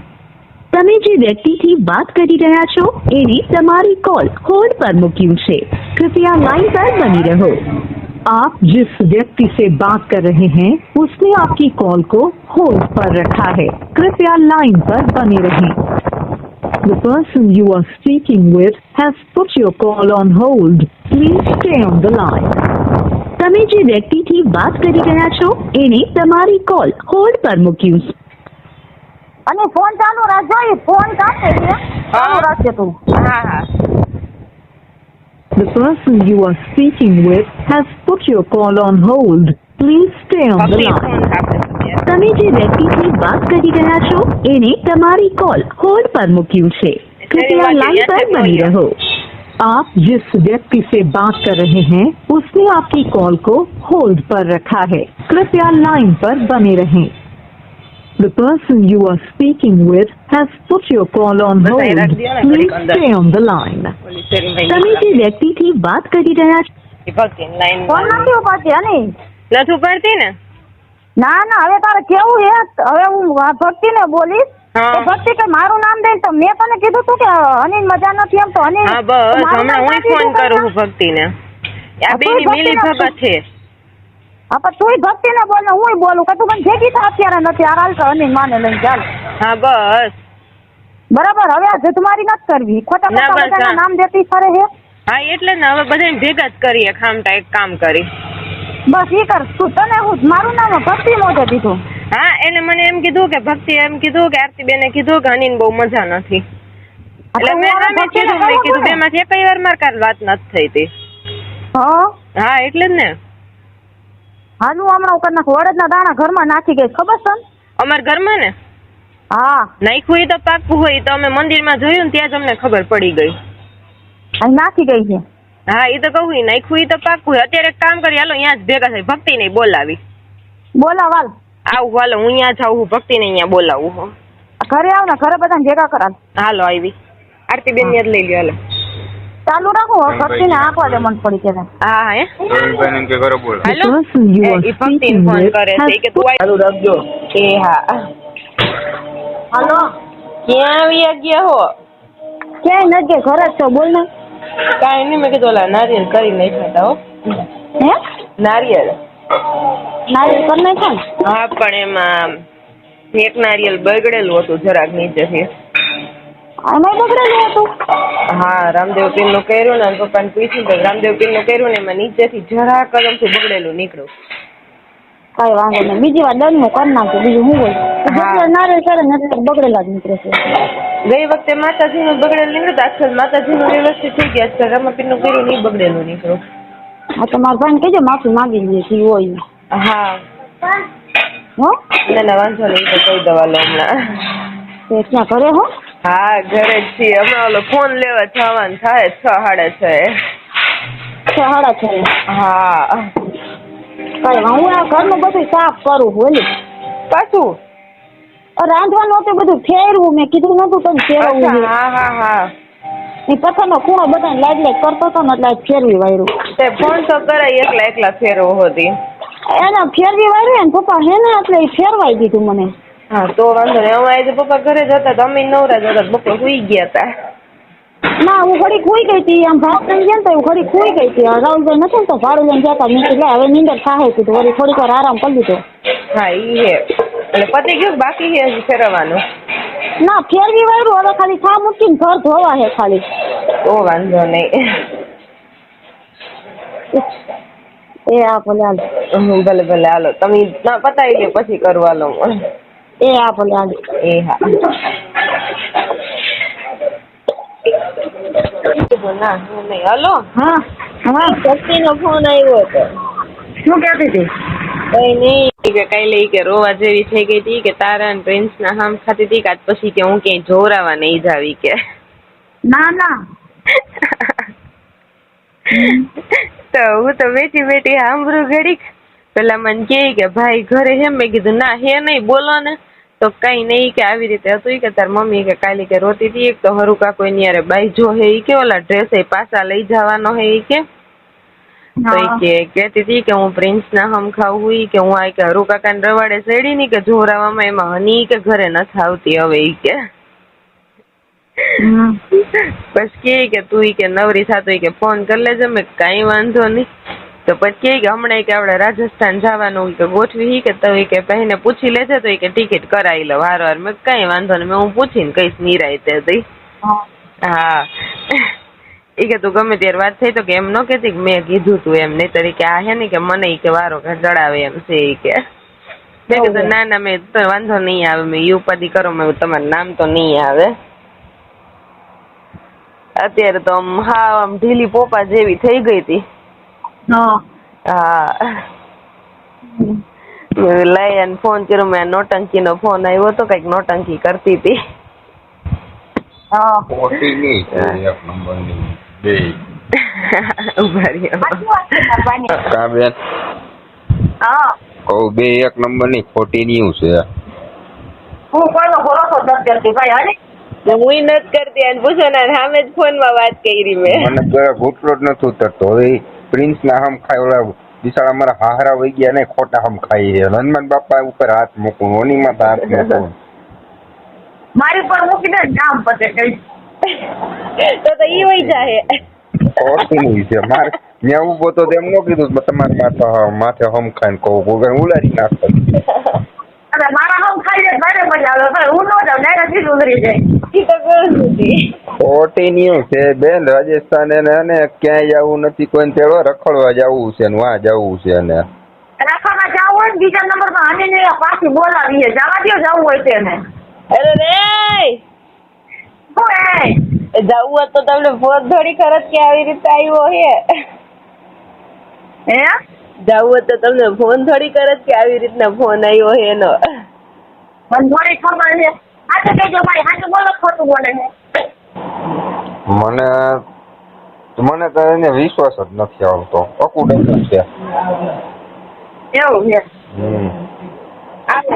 તમે જે વ્યક્તિથી વાત કરી રહ્યા છો એની તમારી કોલ હોલ્ડ पर મૂક્યું છે. कृपया लाइन पर बनी रहो. आप जिस व्यक्ति से बात कर रहे हैं उसने आपकी कॉल को होल्ड पर रखा है. कृपया लाइन पर बने रहें. The person you are speaking with has put your call on hold. Please stay on the line. તમે જે વ્યક્તિથી વાત કરી રહ્યા છો એને તમારી કોલ હોલ્ડ પર મૂક્યું છે. અને ફોન ચાલુ રાખજો. એ ફોન કાઢે છે ચાલુ રાખજે તું. હા હા The person you are speaking with has put your call on hold. Please stay on the line. તમે જે વ્યક્તિથી વાત કરી રહ્યા છો એને તમારી કોલ હોલ્ડ પર મૂક્યું છે. कृपया लाइन पर बनी रहो. आप जिस व्यक्ति से बात कर रहे हैं उसने आपकी कॉल को होल्ड पर रखा है. कृपया लाइन पर बने रहें. The person you are speaking with has put your call on hold. Please stay on the line. તમે જે વ્યક્તિથી વાત કરી રહ્યા છો ફોન નથી ઉપાડતી હની નથી ઉપાડતી ને ના ના હવે તારે કેવું છે હવે હું ભક્તિ ને બોલીશ હા. તો ભક્તિ કે મારું નામ દે તો મેં તને કીધું તું કે અનિલ મજા નથી એમ તો અનિલ હા બસ મારું નામ હમણાં હું કાઢી ફોન દીધું કરું કાકા? છું ભક્તિને આ હા, બેની તોય મિલી ભક્તિને ભગત છે હા પણ તુંય ભક્તિ ને બોલ ને હુંય બોલું કે તું મને ભેગી થા અત્યારે નથી આ હાલ તો અનિલ માને લઈને ચાલ હા બસ બરાબર હવે આ જતમારી નથી કરવી ખોટા ના, ખોટા બસ, બધાના હા. નામ દેતી ફરે છે હા એટલે ને હવે બધાને ભેગા જ કરીએ ખામટા એક કામ કરી બસ ઈ કર તું તને હું મારું નામ ભક્તિ મોઢે દીધું હા એટલે મને એમ કીધું કે ભક્તિ એમ કીધું કે આરતીબેને કીધું કે અનિલ બહુ મજા નથી એટલે હું મેં હવે સામે ભક્તિને કીધું મેં કહું કીધું છું ને. બેમાંથી એકઈ વાર માર કાલ વાત નથી થઈ હતી હા હા એટલે જ ને હાલું હમણાં ઉપર નાખ વડદના દાણા ઘરમાં નાખી ગઈ ખબર છે તને? અમાર ઘરમાં ને હા નાખ્યું હોય તો પાકું હોય તો અમે મંદિરમાં જોયું ને ત્યાં જ અમને ખબર પડી ગઈ અહીં નાખી ગઈ છે હા એ તો કહું નાખ્યું હોય તો પાકું હોય અત્યારે એક કામ કરી હાલો અહીંયા જ ભેગા થાય ભક્તિ ને બોલાવી બોલાવાલ આવું હાલો હું અહીંયા જાઉં છું ભક્તિ ને અહીંયા બોલાવું હું ઘરે આવ ને ઘરે બધાને ભેગા કરાવ હાલો આવી આરતીબેન ને જ લઈ લ્યો હાલો ચાલુ રાખો ભક્તિ ને આંકવા દે મન પડી કે હા હા હે ગોવિંદભાઈ કે કરો બોલો The hello person you are એ ભક્તિ speaking ફોન with કરે has છે કે તું ચાલુ રાખજો એ હા હાલો ક્યાં આવી ગયા હો ક્યાંય નથી ગઈ ઘરે જ છો બોલ ને કાંઈ નહીં મેં કીધું ઓલા નારિયેળ કરી નહીં ખાતા હો હે નારિયેળ નારિયેળ કરી નાખો ને હા પણ એમાં એક નારિયેળ બગડેલું હતું જરાક નીચેથી એમાંય બગડેલું હતું હા રામદેવ પીર નું કર્યું ને પપ્પાને પૂછ્યું તો રામદેવ પીર નું કર્યું ને એમાં નીચેથી જરાક કદમથી બગડેલું નીકળ્યું કઈ વાંધો નહીં બીજી વાર દંડ નું કરી નાખજો બીજું હું બોલ હા. નારિયેળ કરે ને એટલે બગડેલા જ નીકળે છે ગઈ વખતે માતાજીનું બગડેલું નીકળ્યું તો આજકાલ માતાજીનું વ્યવસ્થિત થઈ ગયા આજકાલ રામાપીર નું કર્યું નહીં બગડેલું નીકળ્યું હા તો મારા ભાઈને કહેજો માફી માંગી લઈએ જે હોય ઈ. હા હો ના વાંધો નહીં તો કહી દવા લો હમણાં તો ક્યાં ઘરે હો હા ઘરે જ છીએ હમણાં ઓલો ફોન લેવા જવાનું થાય 6:30 સાડા 6 હા કઈ હું આ ઘરનું બધું સાફ કરું બોલી પાછું રાંધવાનું હતું બધું ફેરવું મેં કીધું નતું તને ફેરવવું અચ્છા છે. હા હા હા એ પથ્થરનો ખૂણો બધાને લાઈટ કરતો હતો ને એટલે આજ ફેરવી વાયરું તે ફોન તો કરાય એકલા ફેરવો હતી એના ફેરવી વાયરું ને પપ્પા હે ને એટલે ઈ ફેરવાઈ દીધું મને હા તો વાંધો નહીં અમે આજે પપ્પા ઘરે જ હતા તો અમે નવરા જ હતા બપોર સુઈ ગયા હતા ના હું ઘડી ખુઈ ગઈ હતી આમ ભાત લઈને ગયા ને તો હું ઘડી ખુઈ ગઈ હતી રાહુલભાઈ નથી ને તો ભાડું લઈને ગયા હતા મેં કીધું લે હવે નીંદર થાય કીધું વળી થોડીક વાર આરામ કરી લીધો હા ઈ હે એટલે પતિ ગયું બાકી છે હજી ફેરવવાનું ના ફેરવી વાયરું હવે ખાલી છા મૂકીને ઘર ધોવા હે ખાલી તો વાંધો નહીં એ આ ભલે હાલ ભલે ભલે હાલો તમે ના પતાવી લ્યો પછી કરવા લો એ આ ભલે હાલ એ હા ના હું નહીં હાલો હા હા શક્તિનો ફોન આવ્યો હતો શું કહેતી હતી કઈ નહીં કે કઈ લઈ કે રોવા જેવી થઈ ગઈ હતી કે તારા અને પ્રિન્સ ના હામ ખાતી હતી કે આજ પછી કે હું ક્યાંય જોરાવા નહીં જાવી કે ના ના તો હું તો બેઠી બેઠી સાંભળું ઘડીક પેલા મને કે ભાઈ ઘરે હે મેં કીધું ના હે નહીં બોલો ને તો કઈ નહીં કે આવી રીતે હતું કે તાર મમ્મી કે કાલી કે રોતી હતી એક તો હરુ કાકો એની યારે બાઈ જો હે ઈ કે ઓલા ડ્રેસ એ પાછા લઈ જવાનો હે ઈ કે તો ઈ કે કહેતી હતી કે હું પ્રિન્સ ના હમ ખાવું હોય કે હું આ કે હરુ કાકા ને રવાડે ચડી ની કે જોરાવામાં એમાં હની કે ઘરે નથી આવતી હવે ઈ કે પછી કે તું કે નવરી થાતો કે ફોન કરી લેજે મેં કઈ વાંધો નહીં તો પછી કે હમણાં કે આપણે રાજસ્થાન જવાનું કે ગોઠવી કે તો કે પહેને પૂછી લેજે તો કે ટિકિટ કરાવી લો વાર વાર મેં કઈ વાંધો નહીં મેં હું પૂછીને કઈશ નિરાયતે હતી હા એ કે તું ગમે ત્યારે વાત થઈ તો કે એમ ન કેતી કે મેં કીધું તું એમ નહીં તરીકે આ હે ને કે મને કે વારો ચડાવે એમ છે એ કે મેં કીધું ના ના મેં તો વાંધો નહીં આવે મેં ઉપાધિ કરો મેં તમારું નામ તો નહીં આવે અત્યારે તો આમ હા આમ ઢીલી પોપા જેવી થઈ ગઈ હતી હા લઈ અને ફોન કર્યો મેં નોટંકી નો ફોન આવ્યો તો કઈક નોટંકી કરતી હતી ઉભા રહ્યો બે એક નંબર ની ખોટી ન્યુ છે હું કોઈનો ભરોસો જ નથી કરતી ભાઈ. હાલે હું નથી કરતી અને પૂછો ને સામે જ ફોન માં વાત કરી મેં. મને ઘૂંટલો જ નથી ઉતરતો. હવે પ્રિન્સ ના હમ ખાય ઓલા બિચારા મારા હાહરા વહી ગયા ને ખોટા હમ ખાઈ છે. હનુમાન બાપા ઉપર હાથ મૂકું, ઓની માં હાથ મૂકું. મારી પર મૂકીને કામ પતે કઈ તો ઈ વહી જાય. ખોટું છે મારે. મેં ઉભો તો તેમ ન કીધું તમારે માથે હમ ખાઈને કહું ઉલારી નાખો. અને મારા હમ ખાઈ જાય મારે મજા આવે ભાઈ. હું ન જાઉં ડાયરેક્ટ ઉતરી જાય. ઈ તો કરું છું. ખોટી ન્યુ છે બેન. રાજસ્થાન એને ક્યાંય જવું નથી, કોઈ તેડો રખડવા જવું છે ને વાં જવું છે ને રાખવામાં જવું હોય ને બીજા નંબર માં આને પાછી બોલાવીએ. જવા દો જવું હોય તેને. અરે રે હું જવું હોત તો તમને ફોન થોડી ખરત કે આવી રીતે આવ્યો હે. હે જવું હોત તો તમને ફોન થોડી કરત કે આવી રીતના ફોન આવ્યો હે એનો. મને થોડી ખબર છે. સાચું કહેજો ભાઈ, સાચું બોલો ખોટું બોલે છે. મને તો એને વિશ્વાસ જ નથી આવતો. અકુડમ છે એવું છે. આવો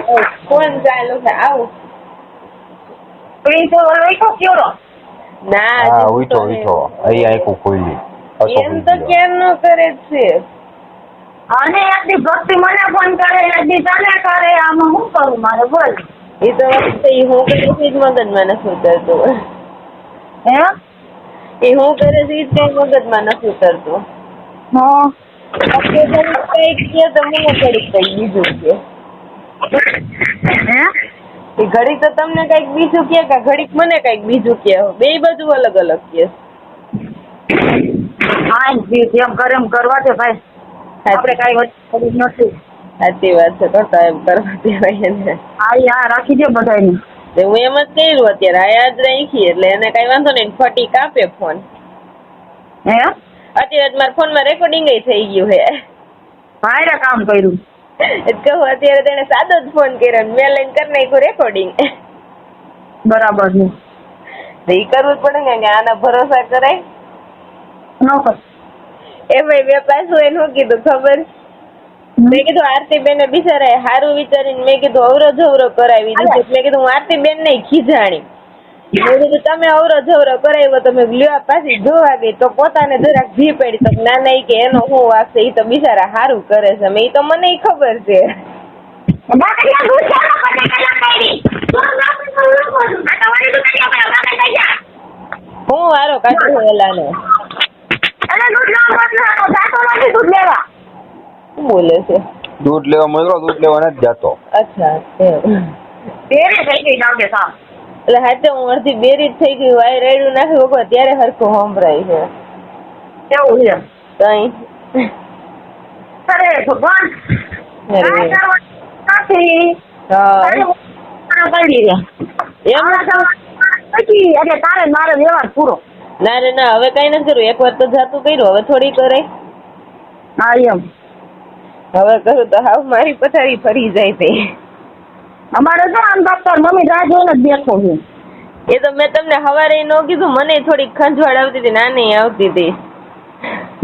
ફોન ચાલુ છે. આવો પ્રિન્સ ઓળખો કેવડો? ના હા ઉઠો અહીં આખું ખોલી એમ તો કેમ ન કરે છે. અને એકદી ભક્તિ મને ફોન કરે, એકદી તને કરે. આમાં શું કરું મારે બોલ? એ તો વખતે હું કરે છે જ મગજમાં નથી ઉતરતું. હે એ હું કરે છે જ કઈ મગજમાં નથી ઉતરતું. હા કઈક કે તો મને ઘડીક કઈક બીજું કે. હે એ ઘડી તો તમને કઈક બીજું કે ઘડીક મને કઈક બીજું કે. બે બધું અલગ અલગ કે. હા જેમ કરે એમ કરવા દે ભાઈ. આપણે કઈ વચ્ચે નથી. સાચી વાત છે. કરતા એમ કરવા દેવાય ને. હા રાખી દે બધાને. હું એમ જ કર્યું અત્યારે આ યાદ રાખી એટલે એને કઈ વાંધો નહીં. ફટી કાપે ફોન. હે અત્યારે મારા ફોન માં રેકોર્ડિંગ થઈ ગયું હે. ભાઈ કામ કર્યું. કહું અત્યારે તેને સાદો જ ફોન કર્યો મેં લઈને કરી નાખ્યું રેકોર્ડિંગ. બરાબર છે. એ કરવું જ પડે ને આના ભરોસા કરાય ન કર. એ ભાઈ મેં પાછું એને શું કીધું ખબર? મેં કીધું આરતીબેન બિચારા સારું વિચારીને મેં કીધું અવરો કરાવી દીધું. મેં કીધું હું આરતીબેન નહીં ખીજાણી. મેં કીધું તમે અવરો કરાવ્યો તમે લ્યો પાછી જોવા ગઈ તો પોતાને જરાક ભી પડી તો ના કે એનો શું વાગશે. એ તો બિચારા સારું કરે છે. એ તો મને ખબર છે. હું હારો કાઢું ઓલાનો. શું બોલે છે? દૂધ લેવા મળ્યો, દૂધ લેવા નથી જતો. અચ્છા એટલે હાથે હું અડધી બેરી થઈ ગઈ. વાય રેડું નાખી વગર ત્યારે હરખું સંભળાય છે. એવું છે. કઈ અરે ભગવાન એટલે તારે મારો વ્યવહાર પૂરો. ના રે ના હવે કઈ નથી કર્યું. એક વાર તો જાતું કર્યું હવે થોડી કરે. હા એમ હવે કરું તો હાવ મારી પથારી ફરી જાય તે. અમારે તો આમ બાપા મમ્મી રાહ જોઈને જ બેઠો છું. એ તો મેં તમને હવારે ન કીધું. મને થોડીક ખંજવાળ આવતી હતી. નાની આવતી હતી.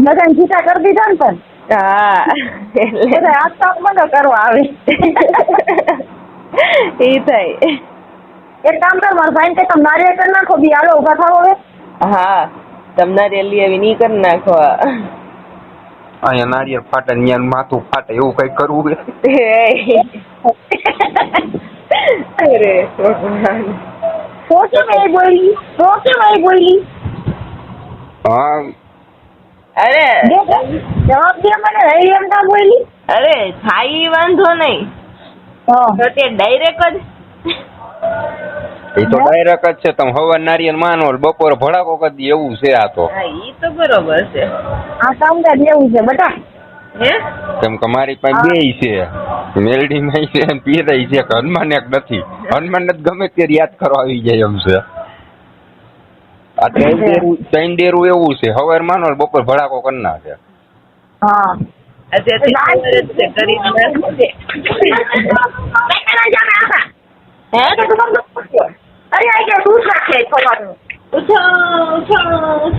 બધાને છીટા કરી દીધા ને પણ. હા એટલે આસ્તા મને કરવા આવે. એ થાય. એક કામ કર મારા ભાઈ કે તમે નારિયેળ કરી નાખો. બી હાલો ઉભા થાવ હવે. હા તમારે લઈ આવી નહીં કરી નાખો. અહીંયા નારિયેળ ફાટે ત્યાં માથું ફાટે એવું કઈ કરવું છે? અરે ભગવાન. તો કેમ એ બોલી? હા અરે જવાબ દે મને. એમ ના બોલી. અરે થાય વાંધો નહીં. તો તે ડાયરેક્ટ જ એ તો ડાયરેક્ટ જ છે. તમે હવા નારિયેળ માનો બપોરે ભડાકો કરી એવું છે આ તો. હા ઈ તો બરોબર છે. આ કામકાજ એવું છે બેટા. હે કેમ કે મારી પાસે બેય છે. મેલડી માં છે ને પીરાઈ છે. હનુમાન એક નથી. હનુમાન જ ગમે ત્યારે યાદ કરવા આવી જાય એમ છે. આ ત્રણ ડેરું એવું છે. હવાર માનો બપોર ભડાકો કરી નાખે. હા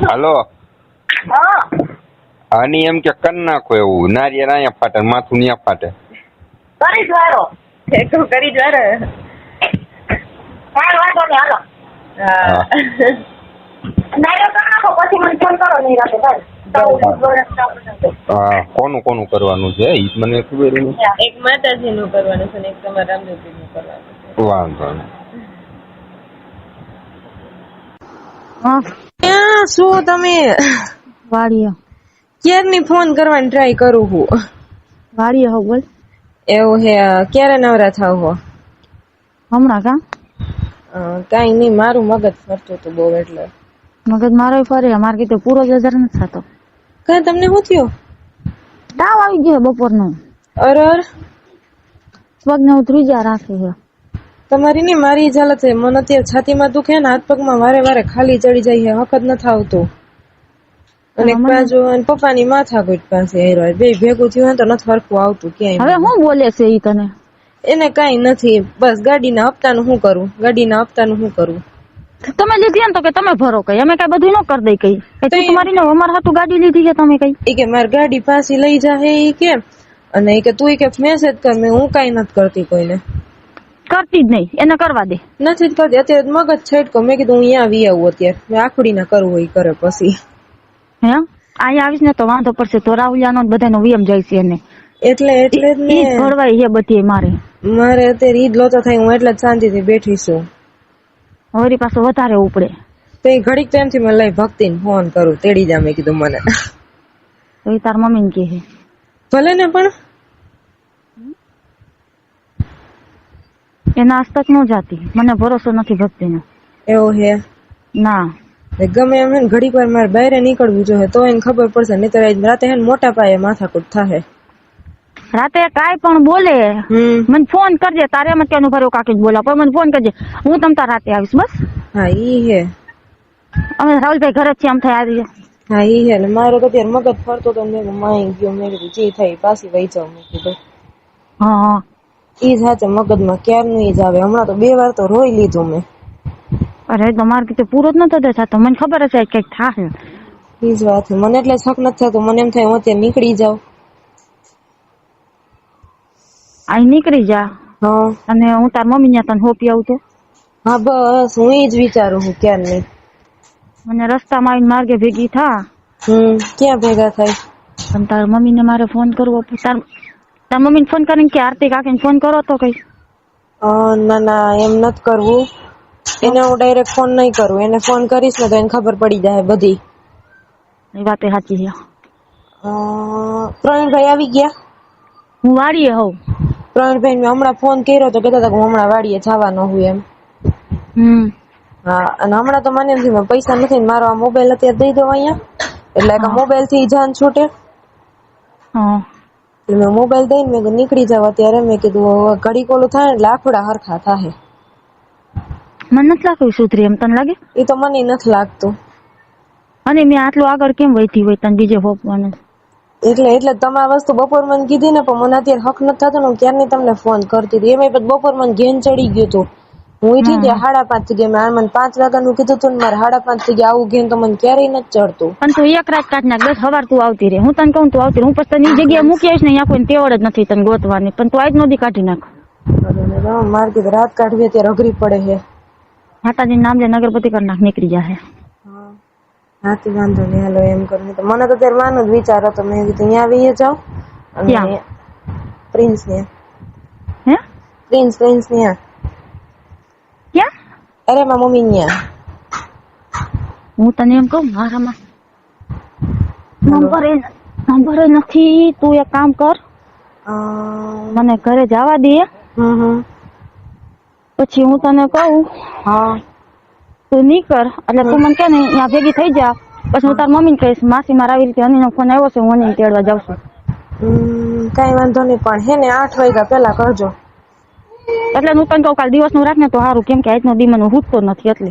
હાલો આની એમ કે કરી નાખો એવું. નારિયેળ અહીંયા ફાટે માથું ત્યાં ફાટે. કરી જ વારો. કાંઈ વાંધો નહીં, હાલો. હા ડાયરેક્ટ કરી નાખો, પછી મને ફોન કરો નહીં રાખે ભાઈ. હા કોનું કરવાનું છે ઈ મને ખબર નથી. એક માતાજીનું કરવાનું છે ને એક તમારા રામદેવજીનું કરવાનું છે. વાંધો નહીં. ક્યાં શું તમે? વાડીએ ક્યારની ફોન કરવાની ટ્રાય કરું હું. વાડીએ હો બોલ. એવું હે, ક્યારે નવરા થાવ હો? હમણાં કા કાંઈ નહીં, મારું મગજ ફરતું હતું બહુ એટલે. મગજ મારો ફરે, અમારે કીધું પૂરો જ હજાર નથી થતો. કાં તમને શું થયું? તાવ આવી ગયો બપોરનો. અરર, પગને ઉતરી જા રાખે છે. તમારી નહીં મારી જ હાલત છે. મને અત્યારે છાતીમાં દુખે ને હાથ પગમાં વારે વારે ખાલી ચડી જાય છે, વખત નથી આવતું. અને એક બાજુ પપ્પાની માથાકૂટ પાસે હેરો બે ભેગું થયું હોય તો નથી હરખું આવતું ક્યાંય. હવે શું બોલે છે ઈ તને? એને કઈ નથી, બસ ગાડીના હપ્તાનું શું કરું, ગાડીના હપ્તાનું શું કરું. તમે લીધી ને તો કે તમે ભરો કઈ, અમે કઈ બધું ન કરી દઈ કઈ. તમારી ને અમારા હાટુ ગાડી લીધી છે તમે કઈ? એ કે મારી ગાડી પાછી લઈ જાહે ઈ કે, અને એ કે તું કે મેસેજ કર. મેં હું કઈ નથી કરતી કોઈને. કરતી જ નહીં, એને કરવા દે. નથી જ કરતી, અત્યારે મગજ છેડકો. મેં કીધું હું અહીંયા આવી આવું અત્યારે, મેં આખડી ના કરવું હોય કરે પછી. હે અહીંયા આવીશ ને તો વાંધો પડશે, તો રાહુલિયાનો બધાનો વિયમ જાય છે એને. એટલે જ ને ભરવાઈ છે બધી મારે અત્યારે ઈદ લોતો થાય. હું એટલે જ શાંતિથી બેઠી છું. વળી પાછો વધારે ઉપડે તો એ ઘડીક ટાઈમથી મેં લઈ ભક્તિને ફોન કરું, તેડી જા. મેં કીધું મને તો એ તાર મમ્મી ને કહે ભલે ને, પણ એના આજ તક ન જાતી. મને ભરોસો નથી ભક્તિનો. એવું હે ના, ગમે એમ હે ને ઘડીક વાર મારે બહાર નીકળવું જોઈએ તો એને ખબર પડશે. નહીતર રાતે હે ને મોટા પાયે માથાકૂટ થાય. રાતે કાંઈ પણ બોલે મને ફોન કરજે. તારે એમ ક્યાંનું ભર્યો કાકી બોલા, પણ મને ફોન કરજે, હું તમ તાર રાતે આવીશ. બસ હા ઈ હે. અમે રાહુલભાઈ ઘરે જ છે, આમ થાય આવી. હા ઈ હે ને મારો તો અત્યારે મગજ ફરતો તો મેં માઈ ગયો. મેં કીધું જે થાય પાછી વહી જાઉં. મેં કીધું હા ઈ જ હાચે મગજમાં ક્યારનું ઈ જ આવે. હમણાં તો 2 વાર તો રોઈ લીધું મેં. અરે તો મારે કીધું પૂરો જ નતો થતો. મને ખબર હશે કઈક થાય. ઈ જ વાત. મને એટલે શક નથી થતું. મને એમ થાય હું અત્યારે નીકળી જાઉં. અહીં નીકળી જા અને હું તાર મમ્મી ને તને હોપી આવું તો. હા બસ હું એ જ વિચારું છું ક્યારની. મને રસ્તામાં આવીને માર્ગે ભેગી થા. ક્યાં ભેગા થાય? પણ તાર મમ્મી ને મારે ફોન કરવો. તાર મમ્મી ને ફોન કરીને કે આરતી કાકીને ફોન કરો તો કઈ. ના ના એમ નથી કરવું. એને હું ડાયરેક્ટ ફોન નહીં કરું. એને ફોન કરીશ ને તો એને ખબર પડી જાય બધી. એ વાતે સાચી છે. પ્રવીણભાઈ આવી ગયા? હું વાડીએ હોઉં. પ્રવીણભાઈ મેં હમણાં ફોન કર્યો તો કહેતા હતા કે હું હમણાં વાડીએ જવાનો હું એમ. હા, અને હમણાં તો મને એમ થયું પૈસા નથી ને મારો આ મોબાઈલ અત્યારે દઈ દઉં અહીંયા, એટલે મોબાઈલ થી જાન છૂટે. એટલે મેં મોબાઈલ દઈને મેં નીકળી જાવ અત્યારે. મેં કીધું ઘડી કોલું થાય એટલે આખુડા હરખા થાય. મને નથી લાગતું સુધરી એમ. તને લાગે? એ તો મને નથી લાગતું. અને મેં આટલું આગળ કેમ વહીતી હોય તને બીજે હોપવાનું? એટલે તમે આ વસ્તુ બપોર મને કીધી ને, પણ મને અત્યારે હક નથી થતો ને. હું ક્યારની તમને ફોન કરતી હતી. એમાં પછી બપોર મને ઘેન ચડી ગયું હતું. હું ઉઠી ગયા 5:30 થઈ ગયા. મને 5 વાગ્યાનું કીધું હતું ને મારે 5:30 થઈ ગયા. આવું ઘેન તો મને ક્યારેય નથી ચડતું. પણ તું એક રાત કાઢ નાખ. 10 સવાર તું આવતી રહે. હું તને કહું તું આવતી રહે. હું પછી તને જગ્યાએ મૂકી આવીશ ને. અહીંયા કોઈ તેવડ જ નથી તને ગોતવાની. પણ તું આજ નોંધી કાઢી નાખ. મારે કીધું રાત કાઢવી અત્યારે અઘરી પડે છે. માતાજી નામ લે નગરપતિ કરી નાખ, નીકળી જાય. હાથી વાંધો નહીં, હાલો એમ કરું. તો મને તો અત્યારે માનો જ વિચાર હતો. મેં કીધું અહીંયા આવીએ જાઉં અને પ્રિન્સ ને પ્રિન્સ ને ક્યાં? અરે મારા મમ્મી ન્યા. હું તને એમ કહું મારામાં નંબર નથી. તું એક કામ કર, મને ઘરે જવા દે. પછી હું તને કહું તું નીકળ. એટલે તું મને કે ને અહીંયા ભેગી થઈ જા. પછી હું તાર મમ્મી ને કહીશ માસી મારા આવી રીતે અનિનો ફોન આવ્યો છે, હું અનિને તેડવા જાઉં છું. કઈ વાંધો નહીં, પણ હે ને 8 વાગ્યા પેલા કરજો. એટલે હું તને કહું કાલ દિવસ નું રાખ ને તો સારું. કેમ કે આજનો દી મને હૂટતો નથી. એટલે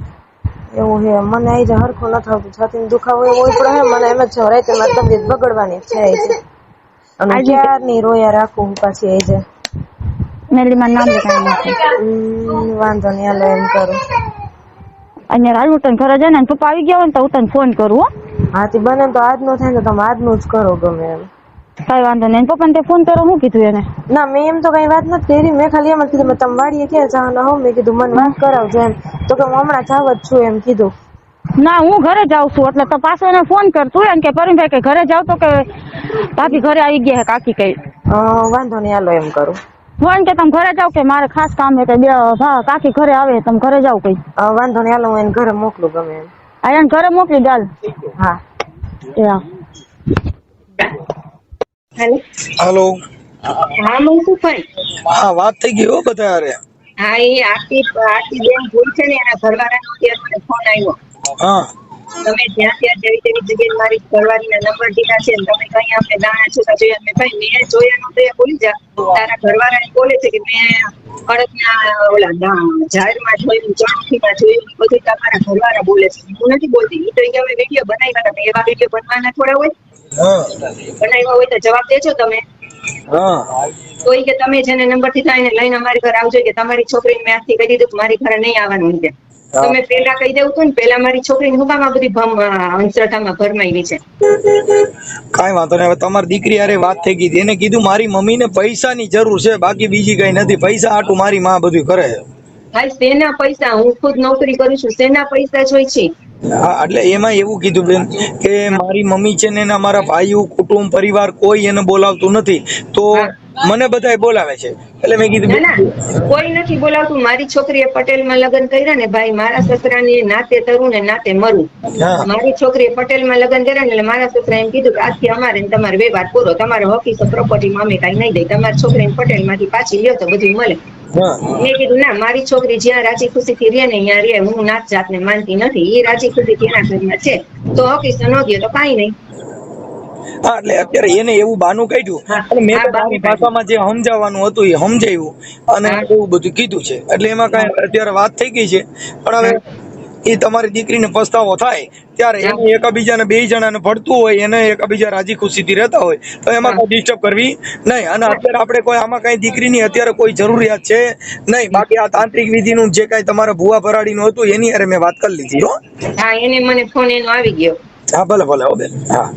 એવું હે. મને આઈ જાય હરખું નથી આવતું. છાતીનો દુખાવો એવો પડે હે. મને એમ જ છે રાતે મારી તબિયત બગડવાની છે. અને ક્યારની રોયા રાખું હું પાછી આઈ જાય. મેલીમાં નામ લખાવી વાંધો નહીં, હાલો એમ કરું. અને હું તને ઘરે જાય ને પપ્પા આવી ગયા હોય ને તો હું તને ફોન કરું. હાથી બને તો આજનું થાય ને તમે આજનું જ કરો. ગમે એમ કઈ વાંધો નહીં. પપ્પાને તે ફોન કર્યો, શું કીધું એને? ના મેં એમ તો કઈ વાત નથી કરી. મેં ખાલી એમ જ કીધું તમે વાડીએ ક્યાં જવાના હો? મેં કીધું મને વાત કરાવજો એમ. તો કે હું હમણાં જાવ જ છું એમ કીધું. ના હું ઘરે જાઉં છું. એટલે તો પાછો એને ફોન કર તું એમ કે પરવીનભાઈ કે ઘરે જાવ તો કે ભાભી ઘરે આવી ગયા હે કાકી કઈ. વાંધો નહીં હાલો એમ કરું. ફોન કે તમે ઘરે જાવ કે મારે ખાસ કામ છે કે કાકી ઘરે આવે તમે ઘરે જાવ કઈ. વાંધો નહીં હાલો હું એને ઘરે મોકલું ગમે એમ. આ એને ઘરે મોકલી દાલ. હા હાલો. હા મનસુખભાઈ. હા વાત થઈ ગઈ હો બધા હારે. હા એ આરતી બેન ભૂલ છે ને એના ઘરવાળાનો અત્યારે મને ફોન આવ્યો. હા તમે જ્યાં ત્યાં જેવી તેવી જગ્યાએ મારી ઘરવાળીના નંબર દીધા છે ને તમે કઈ અમને દાણા છૂટા જોયા. મેં જોયા નહોતું એ ભૂલી જા. તારા ઘરવાળા બોલે છે કે મેં કડકના ઓલા જાહેરમાં જોયું, ચણોખીમાં જોયું, બધું તમારા ઘરવાળા બોલે છે. હું નથી બોલતી. એ તો અમે વિડીયો બનાવ્યા હતા. એવા વિડીયો બનવાના થોડા હોય? બનાવ્યા હોય તો જવાબ દેજો તમે. તો કે તમે જેને નંબર દીધા એને લઈને અમારી ઘરે આવજો કે તમારી છોકરીને મેં આજથી કહી દીધું મારી ઘરે નહીં આવવાનું છે. તમે પેલા કહી દેવું હતું ને. પેલા મારી છોકરીને હું કામ આ બધી અંધશ્રદ્ધામાં ભરમાઈ છે. કઈ વાંધો નહીં. હવે તમારી દીકરી હારે વાત થઈ ગઈ. એને કીધું મારી મમ્મીને પૈસાની જરૂર છે, બાકી બીજી કઈ નથી. પૈસા હાટું મારી માં બધું કરે છે. ભાઈ શેના પૈસા? હું ખુદ નોકરી કરું છું. શેના પૈસા જોઈ છે? હા એટલે એમાં એવું કીધું બેન કે મારી મમ્મી છે ને મારા ભાઈઓ કુટુંબ પરિવાર કોઈ એને બોલાવતું નથી, તો મને બધાય બોલાવે છે. એટલે મેં કીધું કોઈ નથી બોલાવતું. મારી છોકરીએ પટેલમાં લગ્ન કર્યા ને ભાઈ, મારા સસરાની નાતે તરું ને નાતે મરું. મારી છોકરીએ પટેલમાં લગ્ન કર્યા ને એટલે મારા સસરા એમ કીધું કે આજથી અમારે ને તમારે વ્યવહાર પૂરો. તમારે હકીકત પ્રોપર્ટીમાં અમે કઈ નહીં દઈ. તમારી છોકરીને પટેલમાંથી પાછી લ્યો તો બધું મળે. મેં કીધું ના, મારી છોકરી જ્યાં રાજી ખુશી થી રહે ને અહીંયા રહે. હું નાત જાત ને માનતી નથી. એ રાજી ખુશી થી એના ઘરમાં છે તો હકીકત ન દો તો કઈ નહીં. હા એટલે અત્યારે એને એવું બાનું કાઢ્યું અને મેં તો મારી ભાષામાં જે સમજાવવાનું હતું એ સમજાવ્યું અને એવું બધું કીધું છે. એટલે એમાં કઈ અત્યારે વાત થઈ ગઈ છે. પણ હવે એ તમારી દીકરીને પસ્તાવો થાય ત્યારે એને એકબીજાને બે જણાને ભળતું હોય, એને એકબીજા રાજી ખુશીથી રહેતા હોય તો એમાં કઈ ડિસ્ટર્બ કરવી નહીં. અને અત્યારે આપણે કોઈ આમાં કઈ દીકરીની અત્યારે કોઈ જરૂરિયાત છે નહીં. બાકી આ તાંત્રિક વિધિનું જે કઈ તમારા ભુવા ભરાડીનું હતું એની હારે મેં વાત કરી લીધી. હા એને મને ફોન એનો આવી ગયો. હા ભલે ભલે. હા.